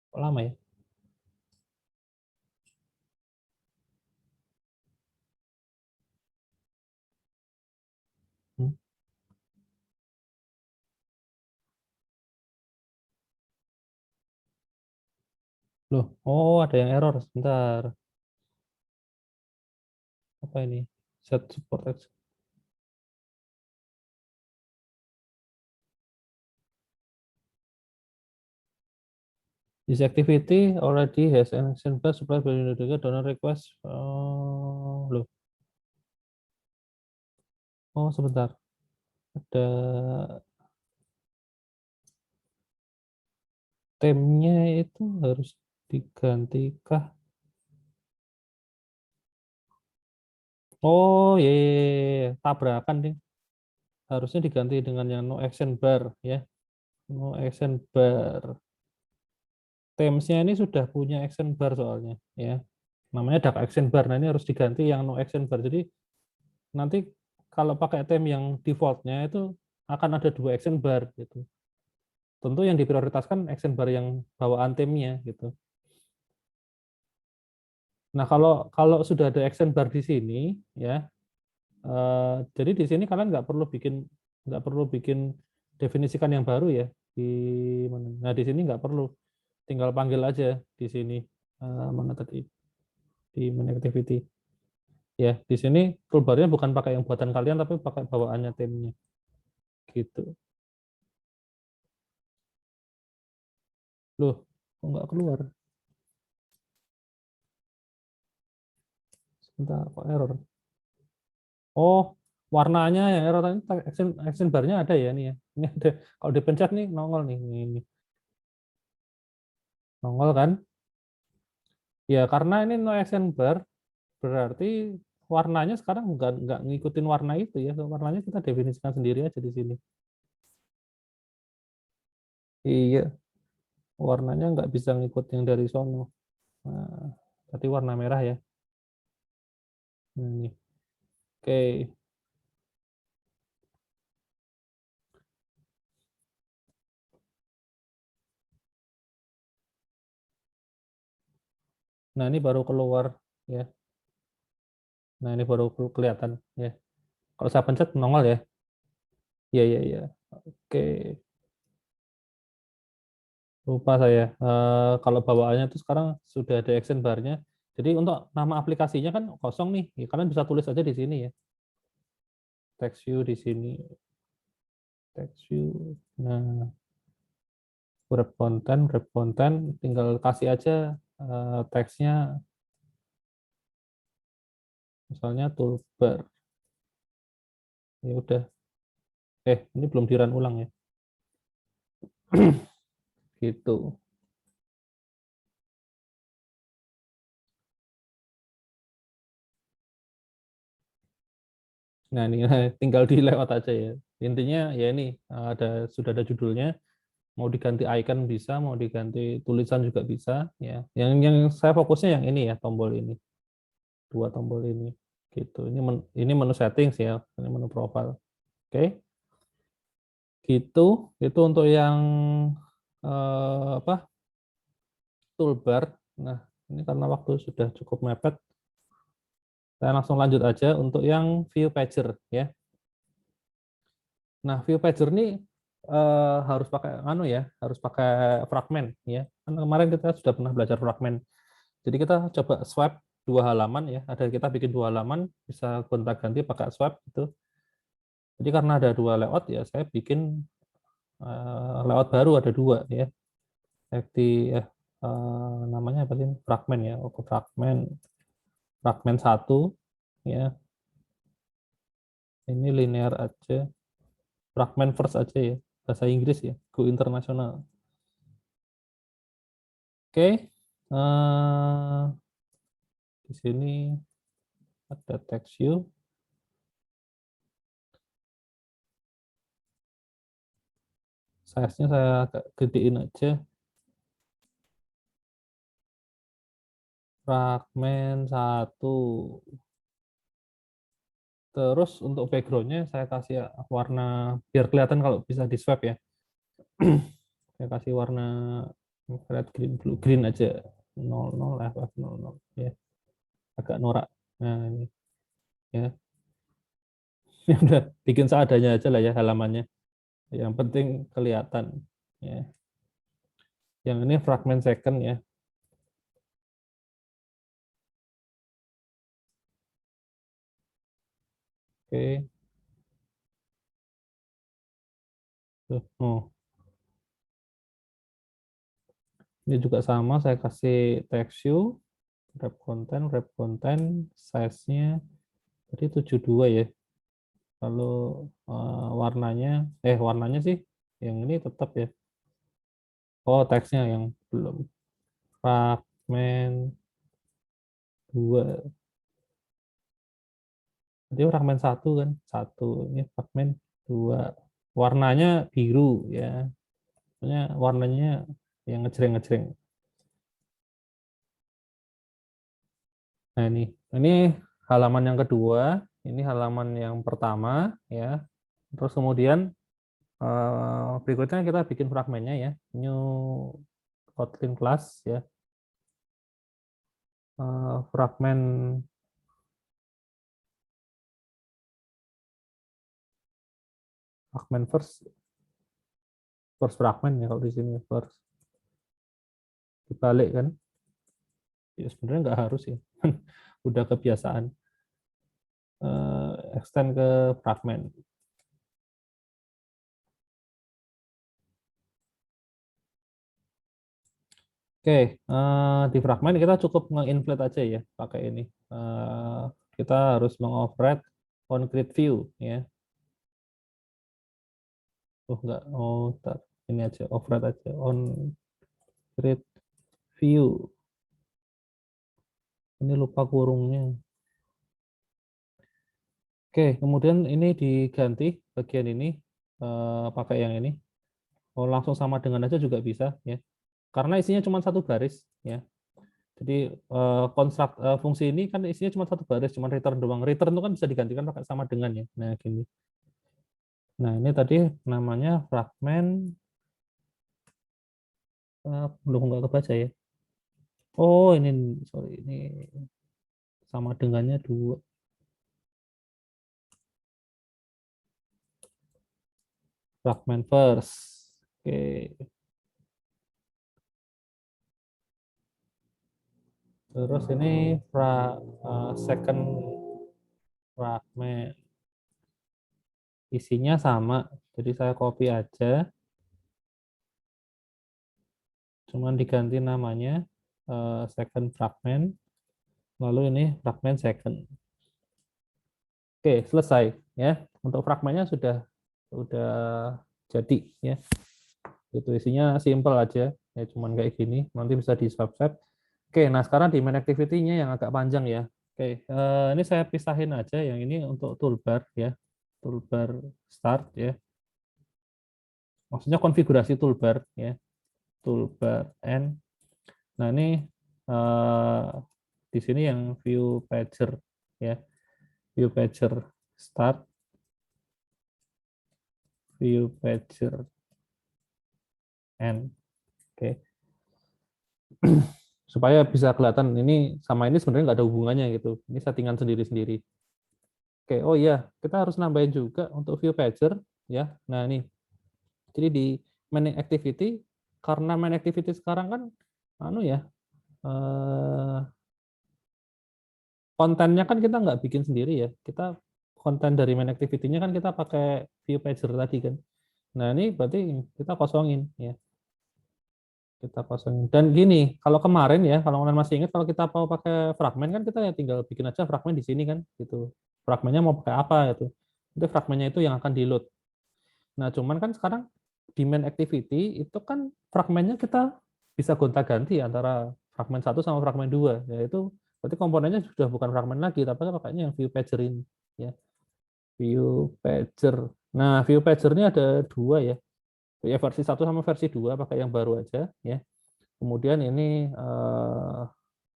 Kok lama ya? Hmm. Loh, oh ada yang error. Sebentar. Apa ini? Set support action. This activity already has an action bar supply by donor request. Oh, loh. Oh, sebentar. Ada temnya itu harus digantikah? Oh, ya, tabrakan nih. Harusnya diganti dengan yang no action bar ya. No action bar. Themes-nya ini sudah punya action bar soalnya ya. Namanya dark action bar. Nah, ini harus diganti yang no action bar. Jadi nanti kalau pakai theme yang defaultnya itu akan ada 2 action bar gitu. Tentu yang diprioritaskan action bar yang bawaan theme-nya gitu. Nah, kalau sudah ada action bar di sini ya, jadi di sini kalian nggak perlu bikin definisikan yang baru ya di mana. Nah, di sini nggak perlu, tinggal panggil aja di sini mana tadi di main activity. Ya, di sini toolbar-nya bukan pakai yang buatan kalian tapi pakai bawaannya timnya. Gitu. Loh, kok nggak keluar? Sebentar, kok error? Oh, warnanya yang error tadi action bar-nya ada ya nih ya. Ini ada. Kalau dipencet nih nongol nih. Ini. Nongol kan? Ya, karena ini no action bar berarti warnanya sekarang nggak ngikutin warna itu ya. Warnanya kita definisikan sendiri aja di sini. Iya, warnanya nggak bisa ngikut yang dari sono. Nah, tadi warna merah ya. Nah, ini. Oke. Nah, ini baru keluar ya. Nah, ini baru kelihatan ya. Kalau saya pencet nongol ya. Iya, iya, iya. Oke. Lupa saya. Kalau bawaannya itu sekarang sudah ada action bar-nya. Jadi untuk nama aplikasinya kan kosong nih. Ya, kalian bisa tulis aja di sini ya. Text view di sini. Text view. Nah, wrap konten, tinggal kasih aja teksnya, misalnya toolbar. Ya udah. Ini belum di-run ulang ya. Gitu. Nah, ini tinggal di layout aja ya. Intinya ya ini sudah ada judulnya. mau diganti icon bisa, mau diganti tulisan juga bisa ya. Yang saya fokusnya yang ini ya, tombol ini. Dua tombol ini gitu. Ini menu settings ya, ini menu profile. Oke. Gitu. Itu untuk yang apa? Toolbar. Nah, ini karena waktu sudah cukup mepet, saya langsung lanjut aja untuk yang view pager ya. Nah, view pager ini harus pakai harus pakai fragment ya. Karena kemarin kita sudah pernah belajar fragment. Jadi kita coba swipe dua halaman ya. Ada kita bikin dua halaman, bisa gonta-ganti pakai swipe gitu. Jadi karena ada dua layout ya, saya bikin layout baru ada dua ya. Namanya apa sih? Fragment ya. Oke, fragment 1 ya. Ini linear aja. Fragment first aja ya. Bahasa Inggris ya. Go internasional. Oke. Di sini ada text view. Size-nya saya agak gedein aja. Fragmen 1. Terus untuk background-nya saya kasih warna biar kelihatan kalau bisa di swipe ya. Saya kasih warna red, green, blue, green aja 00 00 ya. Agak norak. Nah, ini ya. Ya udah bikin seadanya aja lah ya halamannya. Yang penting kelihatan ya. Yang ini fragment second ya. Oke. Oh. Ini juga sama, saya kasih text view, wrap content, size-nya tadi 72 ya. Lalu warnanya sih yang ini tetap ya. Oh, teksnya yang belum. Fragment 2. Jadi fragment 1 kan, 1. Ini fragment 2. Warnanya biru ya. Maksudnya warnanya yang ngejreng-ngejreng. Nah, ini halaman yang kedua, ini halaman yang pertama ya. Terus kemudian berikutnya kita bikin fragmennya ya, new Kotlin class ya. Fragmen first fragment ya, kalau di sini first dibalik kan. Ya sebenarnya nggak harus ya. Udah kebiasaan. Extend ke fragment. Oke, di fragment kita cukup nge-inflate aja ya pakai ini. Kita harus mengoverride on grid view ya. Enggak, ntar. Ini aja override aja on grid view. Ini lupa kurungnya. Oke, kemudian ini diganti bagian ini pakai yang ini. Oh, langsung sama dengan aja juga bisa ya. Karena isinya cuma satu baris ya. Jadi fungsi ini kan isinya cuma satu baris, cuma return doang. Return itu kan bisa digantikan pakai sama dengan ya. Nah, gini. Nah, ini tadi namanya fragment belum nggak kebaca ya. Oh, ini sorry, ini sama dengannya 2. Fragment first. Oke. Terus ini second fragment. Isinya sama. Jadi saya copy aja. Cuman diganti namanya second fragment. Lalu ini fragment second. Oke, selesai ya. Untuk fragmennya sudah jadi ya. Itu isinya simple aja. Ya cuman kayak gini. Nanti bisa di swipe. Oke, nah sekarang di main activity-nya yang agak panjang ya. Oke, ini saya pisahin aja yang ini untuk toolbar ya. Toolbar start ya. maksudnya konfigurasi toolbar ya, toolbar N. Nah ini di sini yang view pager ya, view pager start, view pager N. Oke. Supaya bisa kelihatan ini sama ini sebenarnya nggak ada hubungannya gitu. Ini settingan sendiri-sendiri. Oke, oh iya, kita harus nambahin juga untuk view pager ya. Nah ini, jadi di main activity, karena main activity sekarang kan ya, kontennya kan kita nggak bikin sendiri ya. Kita konten dari main activity-nya kan kita pakai view pager tadi kan. Nah ini berarti kita kosongin ya. Kita kosongin. Dan gini, kalau kemarin ya, kalau kalian masih ingat, kalau kita mau pakai fragmen kan kita ya tinggal bikin aja fragmen di sini kan, gitu. Fragmennya mau pakai apa gitu. Itu fragmennya itu yang akan di load. Nah cuman kan sekarang di main activity itu kan fragmennya kita bisa gonta-ganti antara fragmen 1 sama fragmen 2, yaitu berarti komponennya sudah bukan fragmen lagi, tapi pakainya yang view pager ini ya. View pager. Nah, view pager ini ada 2 ya. Ya versi 1 sama versi 2 pakai yang baru aja ya. Kemudian ini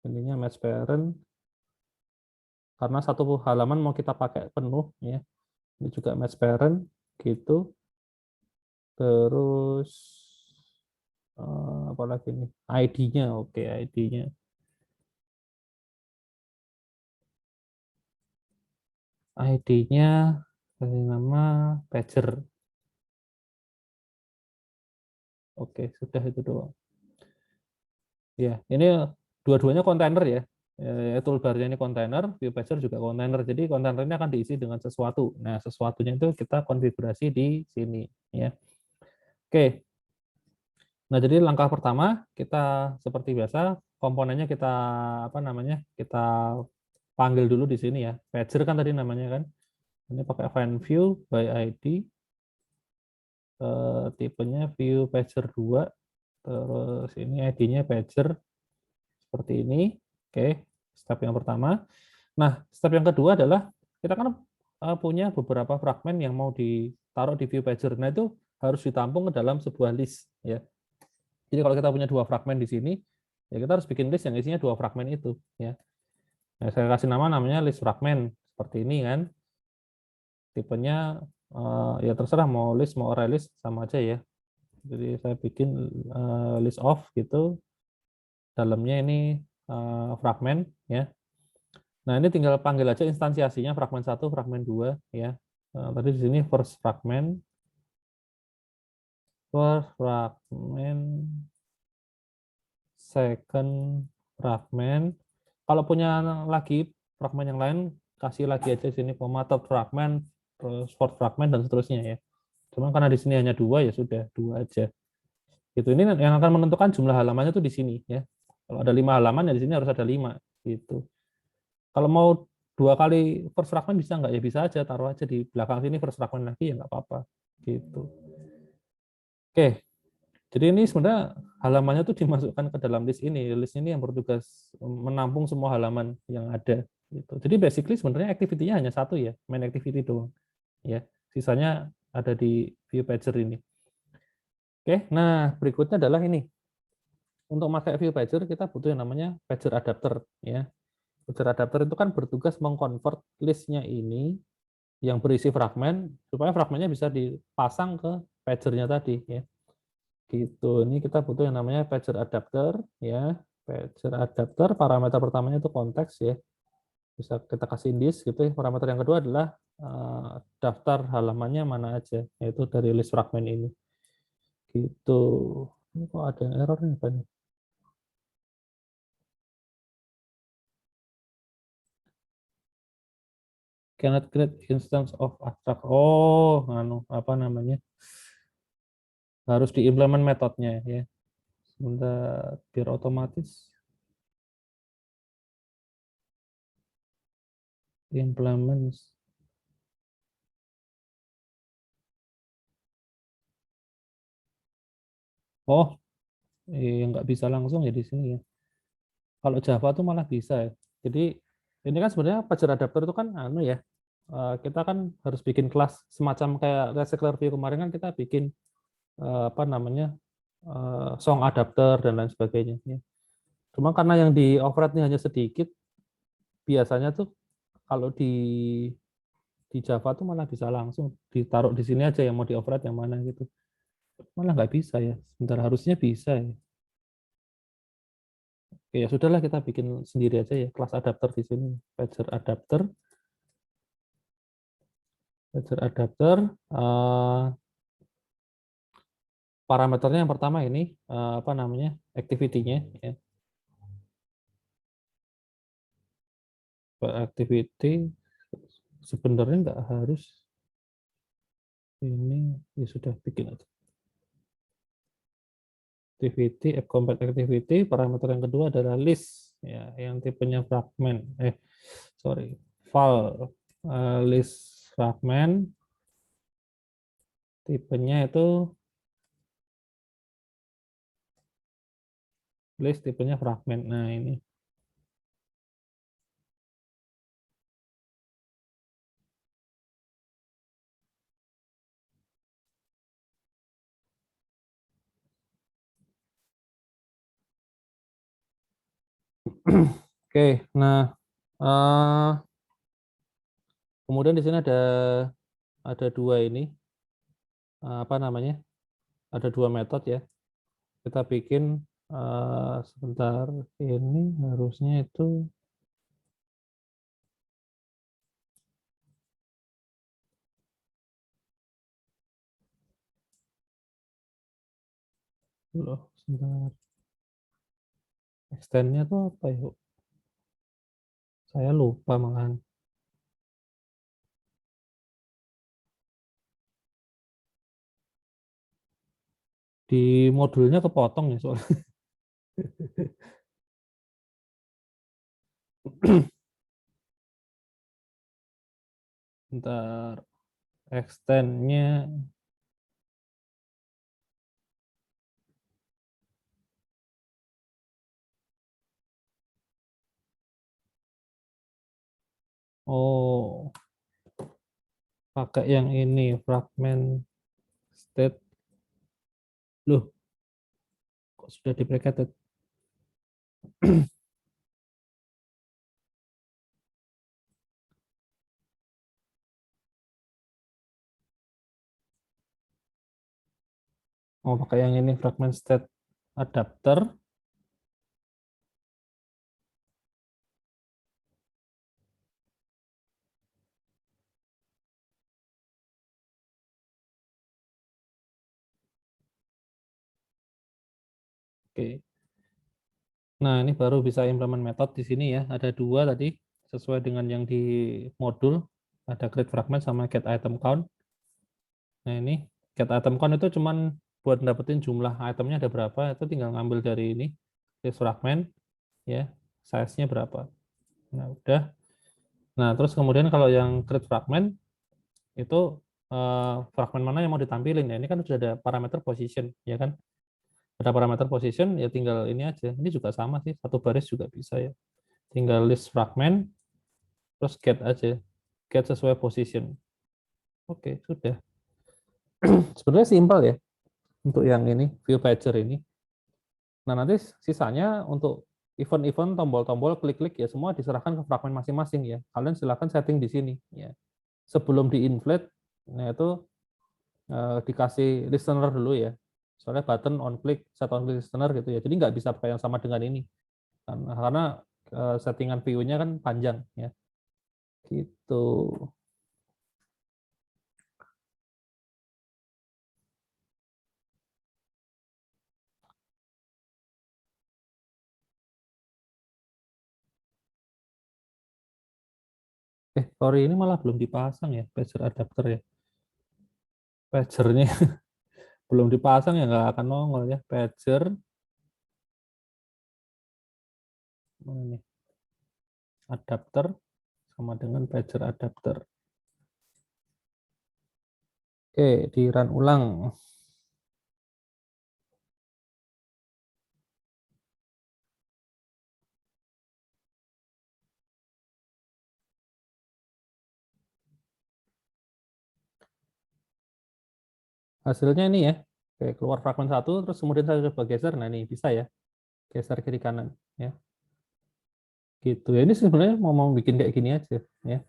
ininya match parent karena satu halaman mau kita pakai penuh ya. Ini juga match parent gitu. Terus apalagi nih, ID-nya, oke, ID-nya. ID-nya kasih nama pager. Oke, sudah itu doang. Ya, ini dua-duanya kontainer ya. Toolbar-nya ini kontainer, view pager juga kontainer. Jadi kontainer ini akan diisi dengan sesuatu. Nah, sesuatunya itu kita konfigurasi di sini ya. Oke. Nah, jadi langkah pertama kita seperti biasa komponennya kita Kita panggil dulu di sini ya. Pager kan tadi namanya kan. Ini pakai find view by ID. Tipenya view pager 2. Terus ini ID-nya pager seperti ini. Oke, step yang pertama. Nah, step yang kedua adalah kita kan punya beberapa fragmen yang mau ditaruh di view pager. Nah, itu harus ditampung ke dalam sebuah list ya. Jadi kalau kita punya 2 fragmen di sini, ya kita harus bikin list yang isinya 2 fragmen itu ya. Nah, saya kasih namanya list fragmen seperti ini kan. Tipenya ya terserah mau list mau array list sama aja ya. Jadi saya bikin list of gitu. Dalamnya ini fragmen ya. Nah, ini tinggal panggil aja instansiasinya fragmen 1, fragmen 2 ya. Tadi di sini first fragment, second fragment. Kalau punya lagi fragmen yang lain, kasih lagi aja sini koma third fragment, terus fourth fragment dan seterusnya ya. Cuman karena di sini hanya 2 ya sudah 2 aja. Gitu. Ini yang akan menentukan jumlah halamannya tuh di sini ya. Kalau ada 5 halaman ya di sini harus ada 5 gitu. Kalau mau 2 kali first fragment bisa nggak? Ya bisa aja, taruh aja di belakang sini first fragment lagi ya nggak apa-apa gitu. Oke. Jadi ini sebenarnya halamannya tuh dimasukkan ke dalam list ini. List ini yang bertugas menampung semua halaman yang ada. Gitu. Jadi basically sebenarnya activity-nya hanya satu ya, main activity doang. Ya, sisanya ada di view pager ini. Oke, nah berikutnya adalah ini. Untuk pakai view pager kita butuh yang namanya pager adapter. Ya, pager adapter itu kan bertugas mengkonvert listnya ini yang berisi fragmen supaya fragmennya bisa dipasang ke pagernya tadi. Ya. Gitu. Ini kita butuh yang namanya pager adapter ya. Pager adapter parameter pertamanya itu konteks ya. Bisa kita kasih list gitu ya. Parameter yang kedua adalah daftar halamannya mana aja, yaitu dari list fragmen ini. Gitu. Ini kok ada yang error nih apa nih? Cannot create instance of abstract. Oh, apa namanya? Harus diimplement metodenya ya. Sebentar, biar otomatis. Implements. Oh, nggak bisa langsung ya di sini ya. Kalau Java tuh malah bisa ya. Jadi ini kan sebenarnya pager adapter itu kan ya. Kita kan harus bikin kelas semacam kayak recycler view kemarin kan kita bikin apa namanya song adapter dan lain sebagainya. Ya. Cuma karena yang di override hanya sedikit, biasanya tuh kalau di Java tuh malah bisa langsung ditaruh di sini aja yang mau di override yang mana gitu. Malah nggak bisa ya. Sebentar harusnya bisa ya. Oke, ya sudahlah kita bikin sendiri aja ya kelas adapter di sini. Pager adapter. Parameternya yang pertama ini apa namanya activity-nya ya. Activity sebenarnya nggak harus ini ya sudah bikin aja. Activity, app compat activity, parameter yang kedua adalah list ya, yang tipenya fragment. File list fragment, tipenya itu list tipenya fragment. Nah ini oke. Nah kemudian di sini ada dua ini apa namanya? Ada dua metode ya. Kita bikin sebentar ini harusnya itu loh sebentar extendnya tuh apa ya? Saya lupa malahan. Di modulnya kepotong ya soalnya. Ntar extendnya oh pakai yang ini fragment state loh kok sudah deprecated. Oh pakai yang ini fragment state adapter. Oke. Nah, ini baru bisa implement method di sini ya. Ada dua tadi sesuai dengan yang di modul. Ada create fragment sama get item count. Nah, ini get item count itu cuman buat dapetin jumlah itemnya ada berapa, itu tinggal ngambil dari ini list fragment ya, size-nya berapa. Nah, udah. Nah, terus kemudian kalau yang create fragment itu fragment mana yang mau ditampilin ya. Ini kan sudah ada parameter position ya kan. Ada parameter position ya tinggal ini aja. Ini juga sama sih, satu baris juga bisa ya. Tinggal list fragment terus get aja. Get sesuai position. Oke, sudah. Sebenarnya simpel ya untuk yang ini, view pager ini. Nah, nanti sisanya untuk event-event, tombol-tombol, klik-klik ya semua diserahkan ke fragmen masing-masing ya. Kalian silakan setting di sini ya. Sebelum di-inflate, nah itu dikasih listener dulu ya. Soalnya button on click, set on click listener gitu ya. Jadi nggak bisa pakai yang sama dengan ini. Karena settingan view-nya kan panjang ya. Gitu. Sorry ini malah belum dipasang ya pager adapter ya. Pagernya belum dipasang ya nggak akan nongol ya. Pager mana nih? Adapter sama dengan pager adapter. Oke, di run ulang. Hasilnya ini ya. Oke, keluar fragmen 1, terus kemudian saya coba geser. Nah, ini bisa ya. Geser kiri kanan ya. Gitu. Ya ini sebenarnya mau bikin kayak gini aja ya.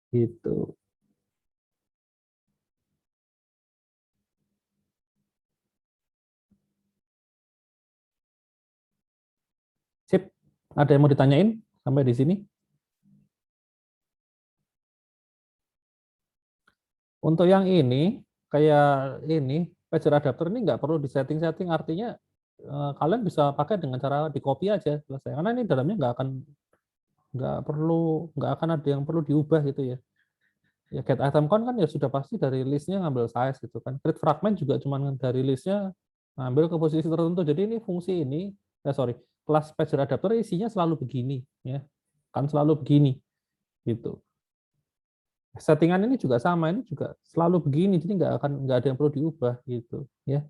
Gitu. Sip. Ada yang mau ditanyain sampai di sini? Untuk yang ini, kayak ini, pager adapter ini nggak perlu disetting-setting, artinya kalian bisa pakai dengan cara di copy aja selesai. Karena ini dalamnya nggak akan ada yang perlu diubah gitu ya. Ya get item count kan ya sudah pasti dari listnya ngambil size gitu kan. Create fragment juga cuma dari listnya ngambil ke posisi tertentu. Jadi ini fungsi ini, kelas pager adapter isinya selalu begini ya, kan selalu begini gitu. Settingan ini juga sama, ini juga selalu begini, jadi nggak ada yang perlu diubah gitu ya.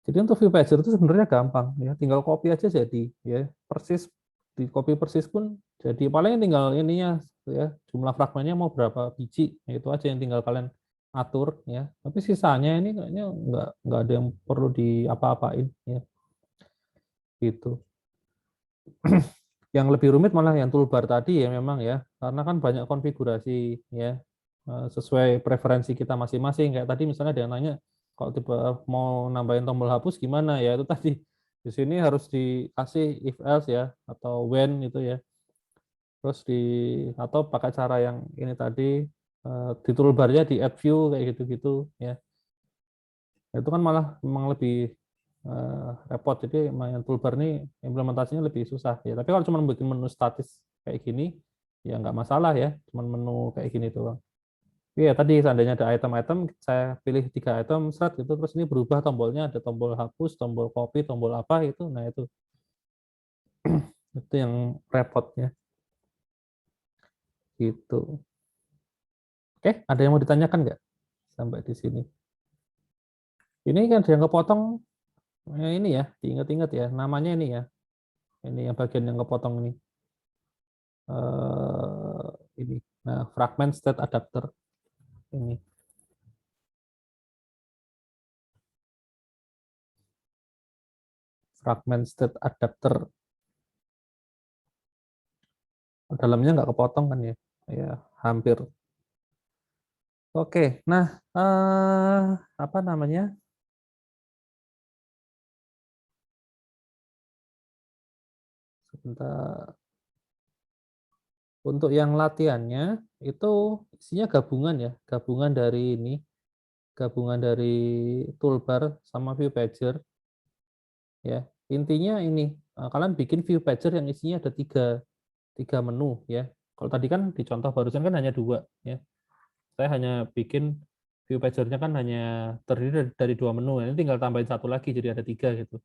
Jadi untuk view pager itu sebenarnya gampang ya, tinggal copy aja jadi ya, persis di copy persis pun jadi, paling tinggal ininya ya, jumlah fragmennya mau berapa biji, ya, itu aja yang tinggal kalian atur ya. Tapi sisanya ini kayaknya nggak ada yang perlu diapa-apain ya gitu. Yang lebih rumit malah yang toolbar tadi ya memang ya, karena kan banyak konfigurasi ya, sesuai preferensi kita masing-masing. Kayak tadi misalnya ada yang nanya, kalau tiba mau nambahin tombol hapus gimana ya, itu tadi di sini harus dikasih if else ya, atau when itu ya. Terus atau pakai cara yang ini tadi, di toolbarnya di add view kayak gitu-gitu ya. Itu kan malah memang lebih repot. Jadi main toolbar ini implementasinya lebih susah ya. Tapi kalau cuma bikin menu statis kayak gini ya nggak masalah ya, cuma menu kayak gini doang. Iya tadi seandainya ada item-item, saya pilih 3 item set gitu, terus ini berubah tombolnya, ada tombol hapus, tombol copy, tombol apa itu. Nah itu yang repotnya gitu. Oke, ada yang mau ditanyakan nggak sampai di sini? Ini kan ada yang kepotong, ini ya, diingat-ingat ya, namanya ini ya. Ini yang bagian yang kepotong ini. Ini. Nah, fragment state adapter ini. Fragment state adapter. Dalamnya nggak kepotong kan ya? Ya, hampir. Oke, nah apa namanya? Sebentar. Untuk yang latihannya itu isinya gabungan ya, gabungan dari toolbar sama view pager. Ya, intinya ini kalian bikin view pager yang isinya ada tiga menu ya. Kalau tadi kan di contoh barusan kan hanya 2 ya. Saya hanya bikin view pager-nya kan hanya terdiri dari 2 menu. Ini tinggal tambahin 1 lagi jadi ada 3 gitu.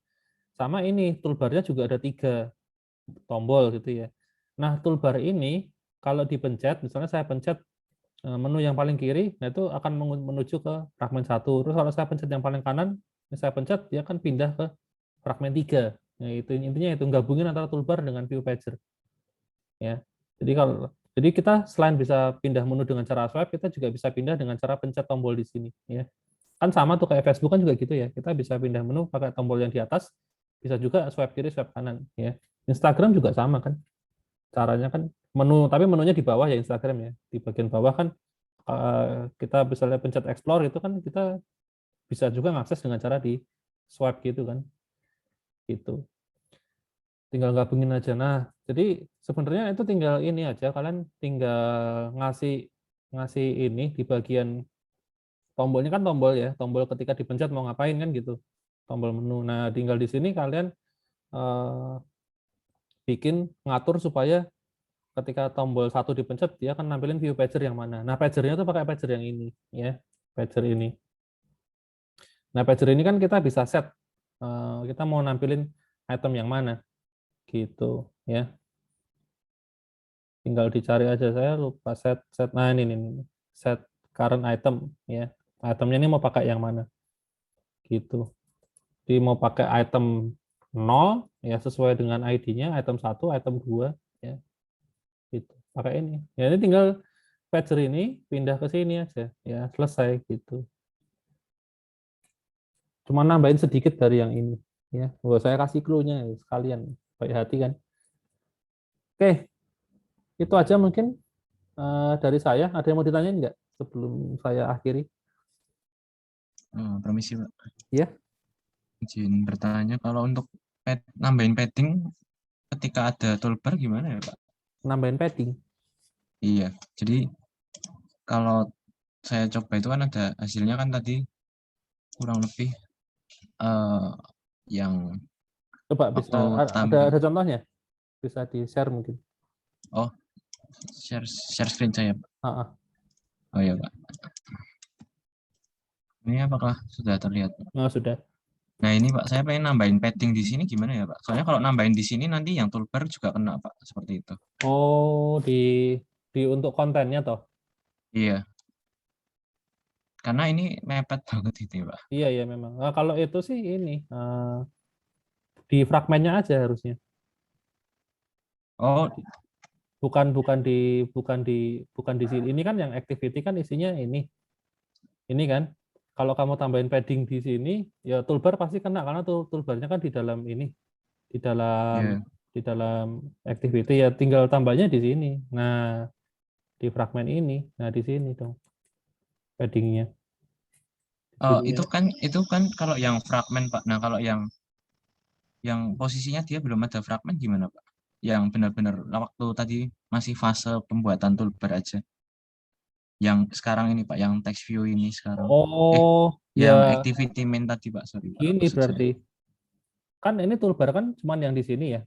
Sama ini toolbar-nya juga ada 3 tombol gitu ya. Nah, toolbar ini kalau dipencet, misalnya saya pencet menu yang paling kiri, nah itu akan menuju ke fragmen 1. Terus kalau saya pencet yang paling kanan, saya pencet dia akan pindah ke fragmen 3. Nah, itu intinya itu gabungin antara toolbar dengan view pager. Ya. Jadi kita selain bisa pindah menu dengan cara swipe, kita juga bisa pindah dengan cara pencet tombol di sini ya. Kan sama tuh kayak Facebook kan juga gitu ya. Kita bisa pindah menu pakai tombol yang di atas, bisa juga swipe kiri, swipe kanan ya. Instagram juga sama kan. Caranya kan tapi menunya di bawah ya Instagram ya. Di bagian bawah kan kita bisa pencet explore itu kan kita bisa juga mengakses dengan cara di swipe gitu kan. Gitu. Tinggal gabungin aja. Nah, jadi sebenarnya itu tinggal ini aja, kalian tinggal ngasih ini di bagian tombolnya kan tombol ya, tombol ketika dipencet mau ngapain kan gitu, tombol menu. Nah, tinggal di sini kalian bikin ngatur supaya ketika tombol 1 dipencet dia akan nampilin view pager yang mana. Nah, pagernya tuh pakai pager yang ini ya, pager ini. Nah, pager ini kan kita bisa set kita mau nampilin item yang mana gitu ya. Tinggal dicari aja, saya lupa set nah ini set current item ya, itemnya ini mau pakai yang mana gitu. Jadi mau pakai item 0 ya sesuai dengan ID-nya, item 1, item 2 ya gitu, pakai ini ya. Ini tinggal pager ini pindah ke sini aja ya, selesai gitu. Cuma nambahin sedikit dari yang ini ya. Oh, saya kasih clue-nya sekalian, baik hati kan. Oke, itu aja mungkin dari saya. Ada yang mau ditanyain nggak sebelum saya akhiri? Permisi, Pak. Iya. Izin bertanya, kalau untuk nambahin padding ketika ada toolbar gimana ya, Pak? Nambahin padding. Iya, jadi kalau saya coba itu kan ada hasilnya kan tadi kurang lebih yang Coba bisa waktu ada tampil. ada contohnya? Bisa di-share mungkin. Oh, share screen saya, Pak. Ah. Oh iya, Pak. Ini apakah sudah terlihat, Pak? Oh, sudah. Nah ini Pak, saya pengen nambahin padding di sini gimana ya Pak? Soalnya kalau nambahin di sini nanti yang toolbar juga kena Pak, seperti itu. Oh, di untuk kontennya toh. Iya, karena ini mepet banget itu Pak. Iya ya memang. Nah, kalau itu sih ini di fragmennya aja harusnya. Oh, Bukan bukan di sini. Ini kan yang activity kan isinya ini. Ini kan. Kalau kamu tambahin padding di sini, ya toolbar pasti kena karena toolbarnya kan di dalam ini, di dalam iya. di dalam activity ya tinggal tambahnya di sini. Nah, di fragmen ini. Nah, di sini dong paddingnya. Oh, Di sini. itu kan kalau yang fragmen Pak. Nah, kalau yang posisinya dia belum ada fragmen gimana Pak? Yang benar-benar waktu tadi masih fase pembuatan toolbar aja. Yang sekarang ini Pak, yang text view ini sekarang. Oh, Yang ya activity main tadi Pak, sorry Pak, ini maksud saya. berarti kan ini toolbar kan cuman yang di sini ya.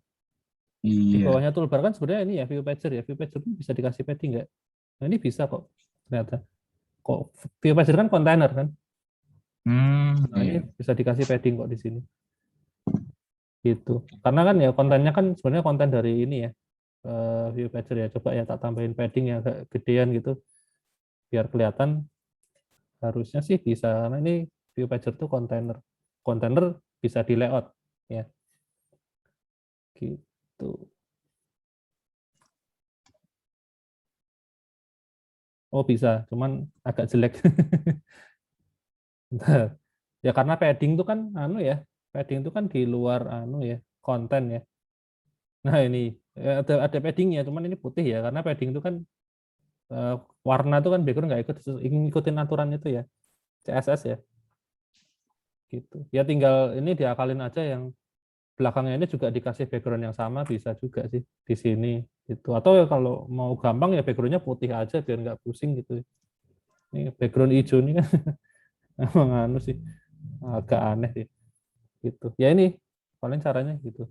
Di Iya. bawahnya toolbar kan sebenarnya ini ya view pager ya. View pager itu bisa dikasih padding nggak? Nah, ini bisa kok ternyata. Kok view pager kan kontainer kan? Nah, ini Iya. bisa dikasih padding kok di sini. Gitu. Karena kan ya kontennya kan sebenarnya konten dari ini ya. View pager ya. Coba ya tak tambahin padding yang agak gedean gitu biar kelihatan. Harusnya sih bisa karena ini view pager itu kontainer. Kontainer bisa di layout ya. Gitu. Oh bisa, cuman agak jelek. Bentar. Ya karena padding itu kan anu ya, padding itu kan di luar anu ya, konten ya. Nah ini ya, ada paddingnya, cuman ini putih ya karena padding itu kan eh, warna itu kan background nggak ikutin aturan itu ya, CSS ya, gitu. Ya tinggal ini diakalin aja yang belakangnya ini juga dikasih background yang sama bisa juga sih di sini gitu. Atau ya kalau mau gampang ya backgroundnya putih aja biar nggak pusing gitu. Ini background hijau ini kan emang anu sih agak aneh sih gitu. Ya ini paling caranya gitu.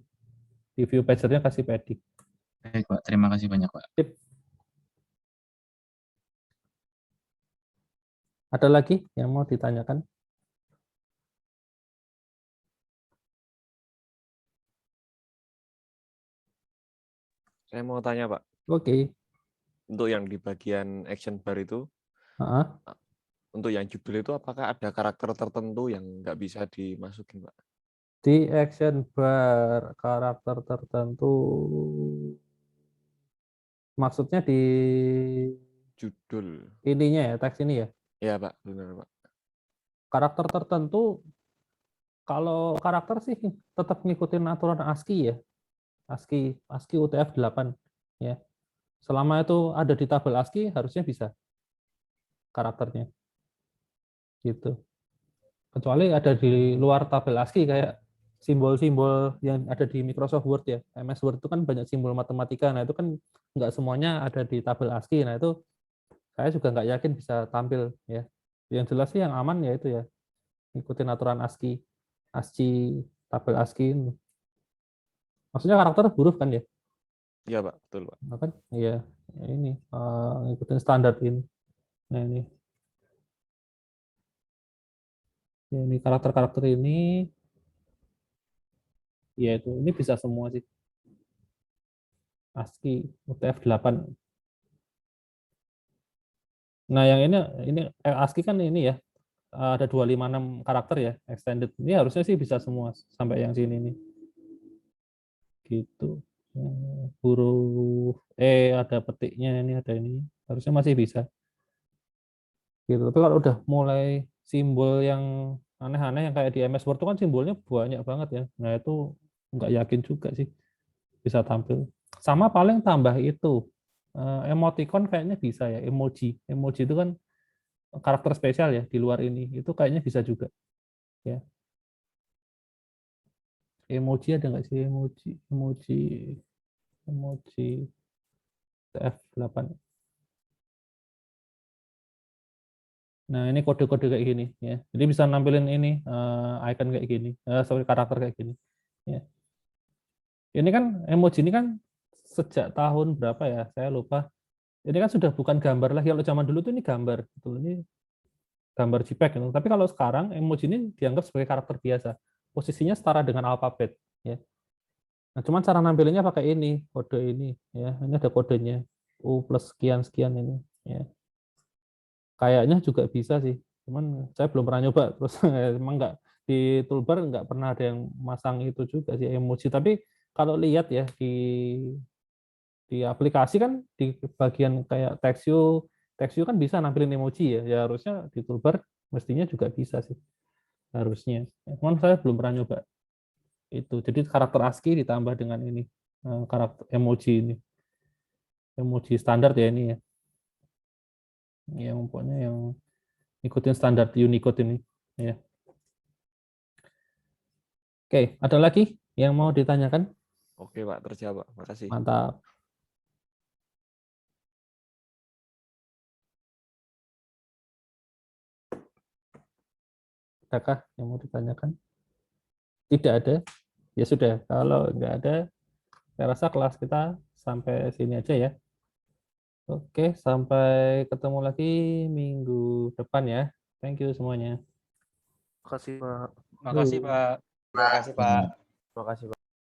Di view pager-nya kasih padding. Baik Pak, terima kasih banyak Pak. Sip. Ada lagi yang mau ditanyakan? Saya mau tanya, Pak. Oke. Untuk yang di bagian action bar itu, Ah, untuk yang judul itu apakah ada karakter tertentu yang nggak bisa dimasukin, Pak? di action bar karakter tertentu maksudnya di Judul. ininya ya teks ini ya. Ya, Pak. Benar, Pak. Karakter tertentu kalau karakter sih tetap ngikutin aturan ASCII ya. ASCII UTF-8 ya. Selama itu ada di tabel ASCII harusnya bisa karakternya. Gitu. Kecuali ada di luar tabel ASCII kayak simbol-simbol yang ada di Microsoft Word ya. MS Word itu kan banyak simbol matematika. Nah, itu kan nggak semuanya ada di tabel ASCII. Nah, itu saya juga nggak yakin bisa tampil ya. Yang jelas sih yang aman ya itu ya. Ikutin aturan ASCII. ASCII, tabel ASCII. Maksudnya karakter huruf kan ya? Iya, Pak. Betul, Pak. Nah, kan? Iya. Ini ngikutin standar ini. Nah, ini. Ya, ini karakter-karakter ini ya itu ini bisa semua sih. ASCII UTF-8. Nah, yang ini ASCII kan ini ya. Ada 256 karakter ya, extended. Ini harusnya sih bisa semua sampai yang sini nih. Gitu. Huruf ada petiknya ini, ada ini. Harusnya masih bisa. Gitu. Tapi kalau udah mulai simbol yang aneh-aneh yang kayak di MS Word itu kan simbolnya banyak banget ya. Nah itu nggak yakin juga sih bisa tampil. Sama paling tambah itu emoticon kayaknya bisa ya, emoji. Emoji itu kan karakter spesial ya di luar ini. Itu kayaknya bisa juga. Ya. Emoji ada nggak sih emoji? Emoji F8. Nah, ini kode-kode kayak gini ya. Jadi bisa nampilin ini icon kayak gini, sorry karakter kayak gini. Ya. Ini kan emoji ini kan sejak tahun berapa ya? Saya lupa. Ini kan sudah bukan gambar lagi. Kalau zaman dulu tuh ini gambar, betul ini gambar JPEG gitu. Tapi kalau sekarang emoji ini dianggap sebagai karakter biasa. Posisinya setara dengan alfabet ya. Nah, cuman cara nampilinnya pakai ini, kode ini ya. Ini ada kodenya. U plus sekian sekian ini ya. Kayaknya juga bisa sih, cuman saya belum pernah nyoba. Terus emang nggak di toolbar nggak pernah ada yang masang itu juga sih emoji. Tapi kalau lihat ya di aplikasi kan di bagian kayak text view kan bisa nampilin emoji ya. Ya harusnya di toolbar mestinya juga bisa sih harusnya. Cuman saya belum pernah nyoba itu. Jadi karakter ASCII ditambah dengan ini karakter emoji ini, emoji standar ya ini ya. Yang pokoknya yang ikutin standar Unicode ini ya. Oke, ada lagi yang mau ditanyakan? Oke Pak, terjawab. Makasih. Mantap. Adakah yang mau ditanyakan? Tidak ada? Ya sudah, kalau nggak ada, saya rasa kelas kita sampai sini aja ya. Oke, sampai ketemu lagi minggu depan ya. Thank you semuanya. Makasih Pak. Makasih, Pak. Terima kasih, Pak. Makasih Pak.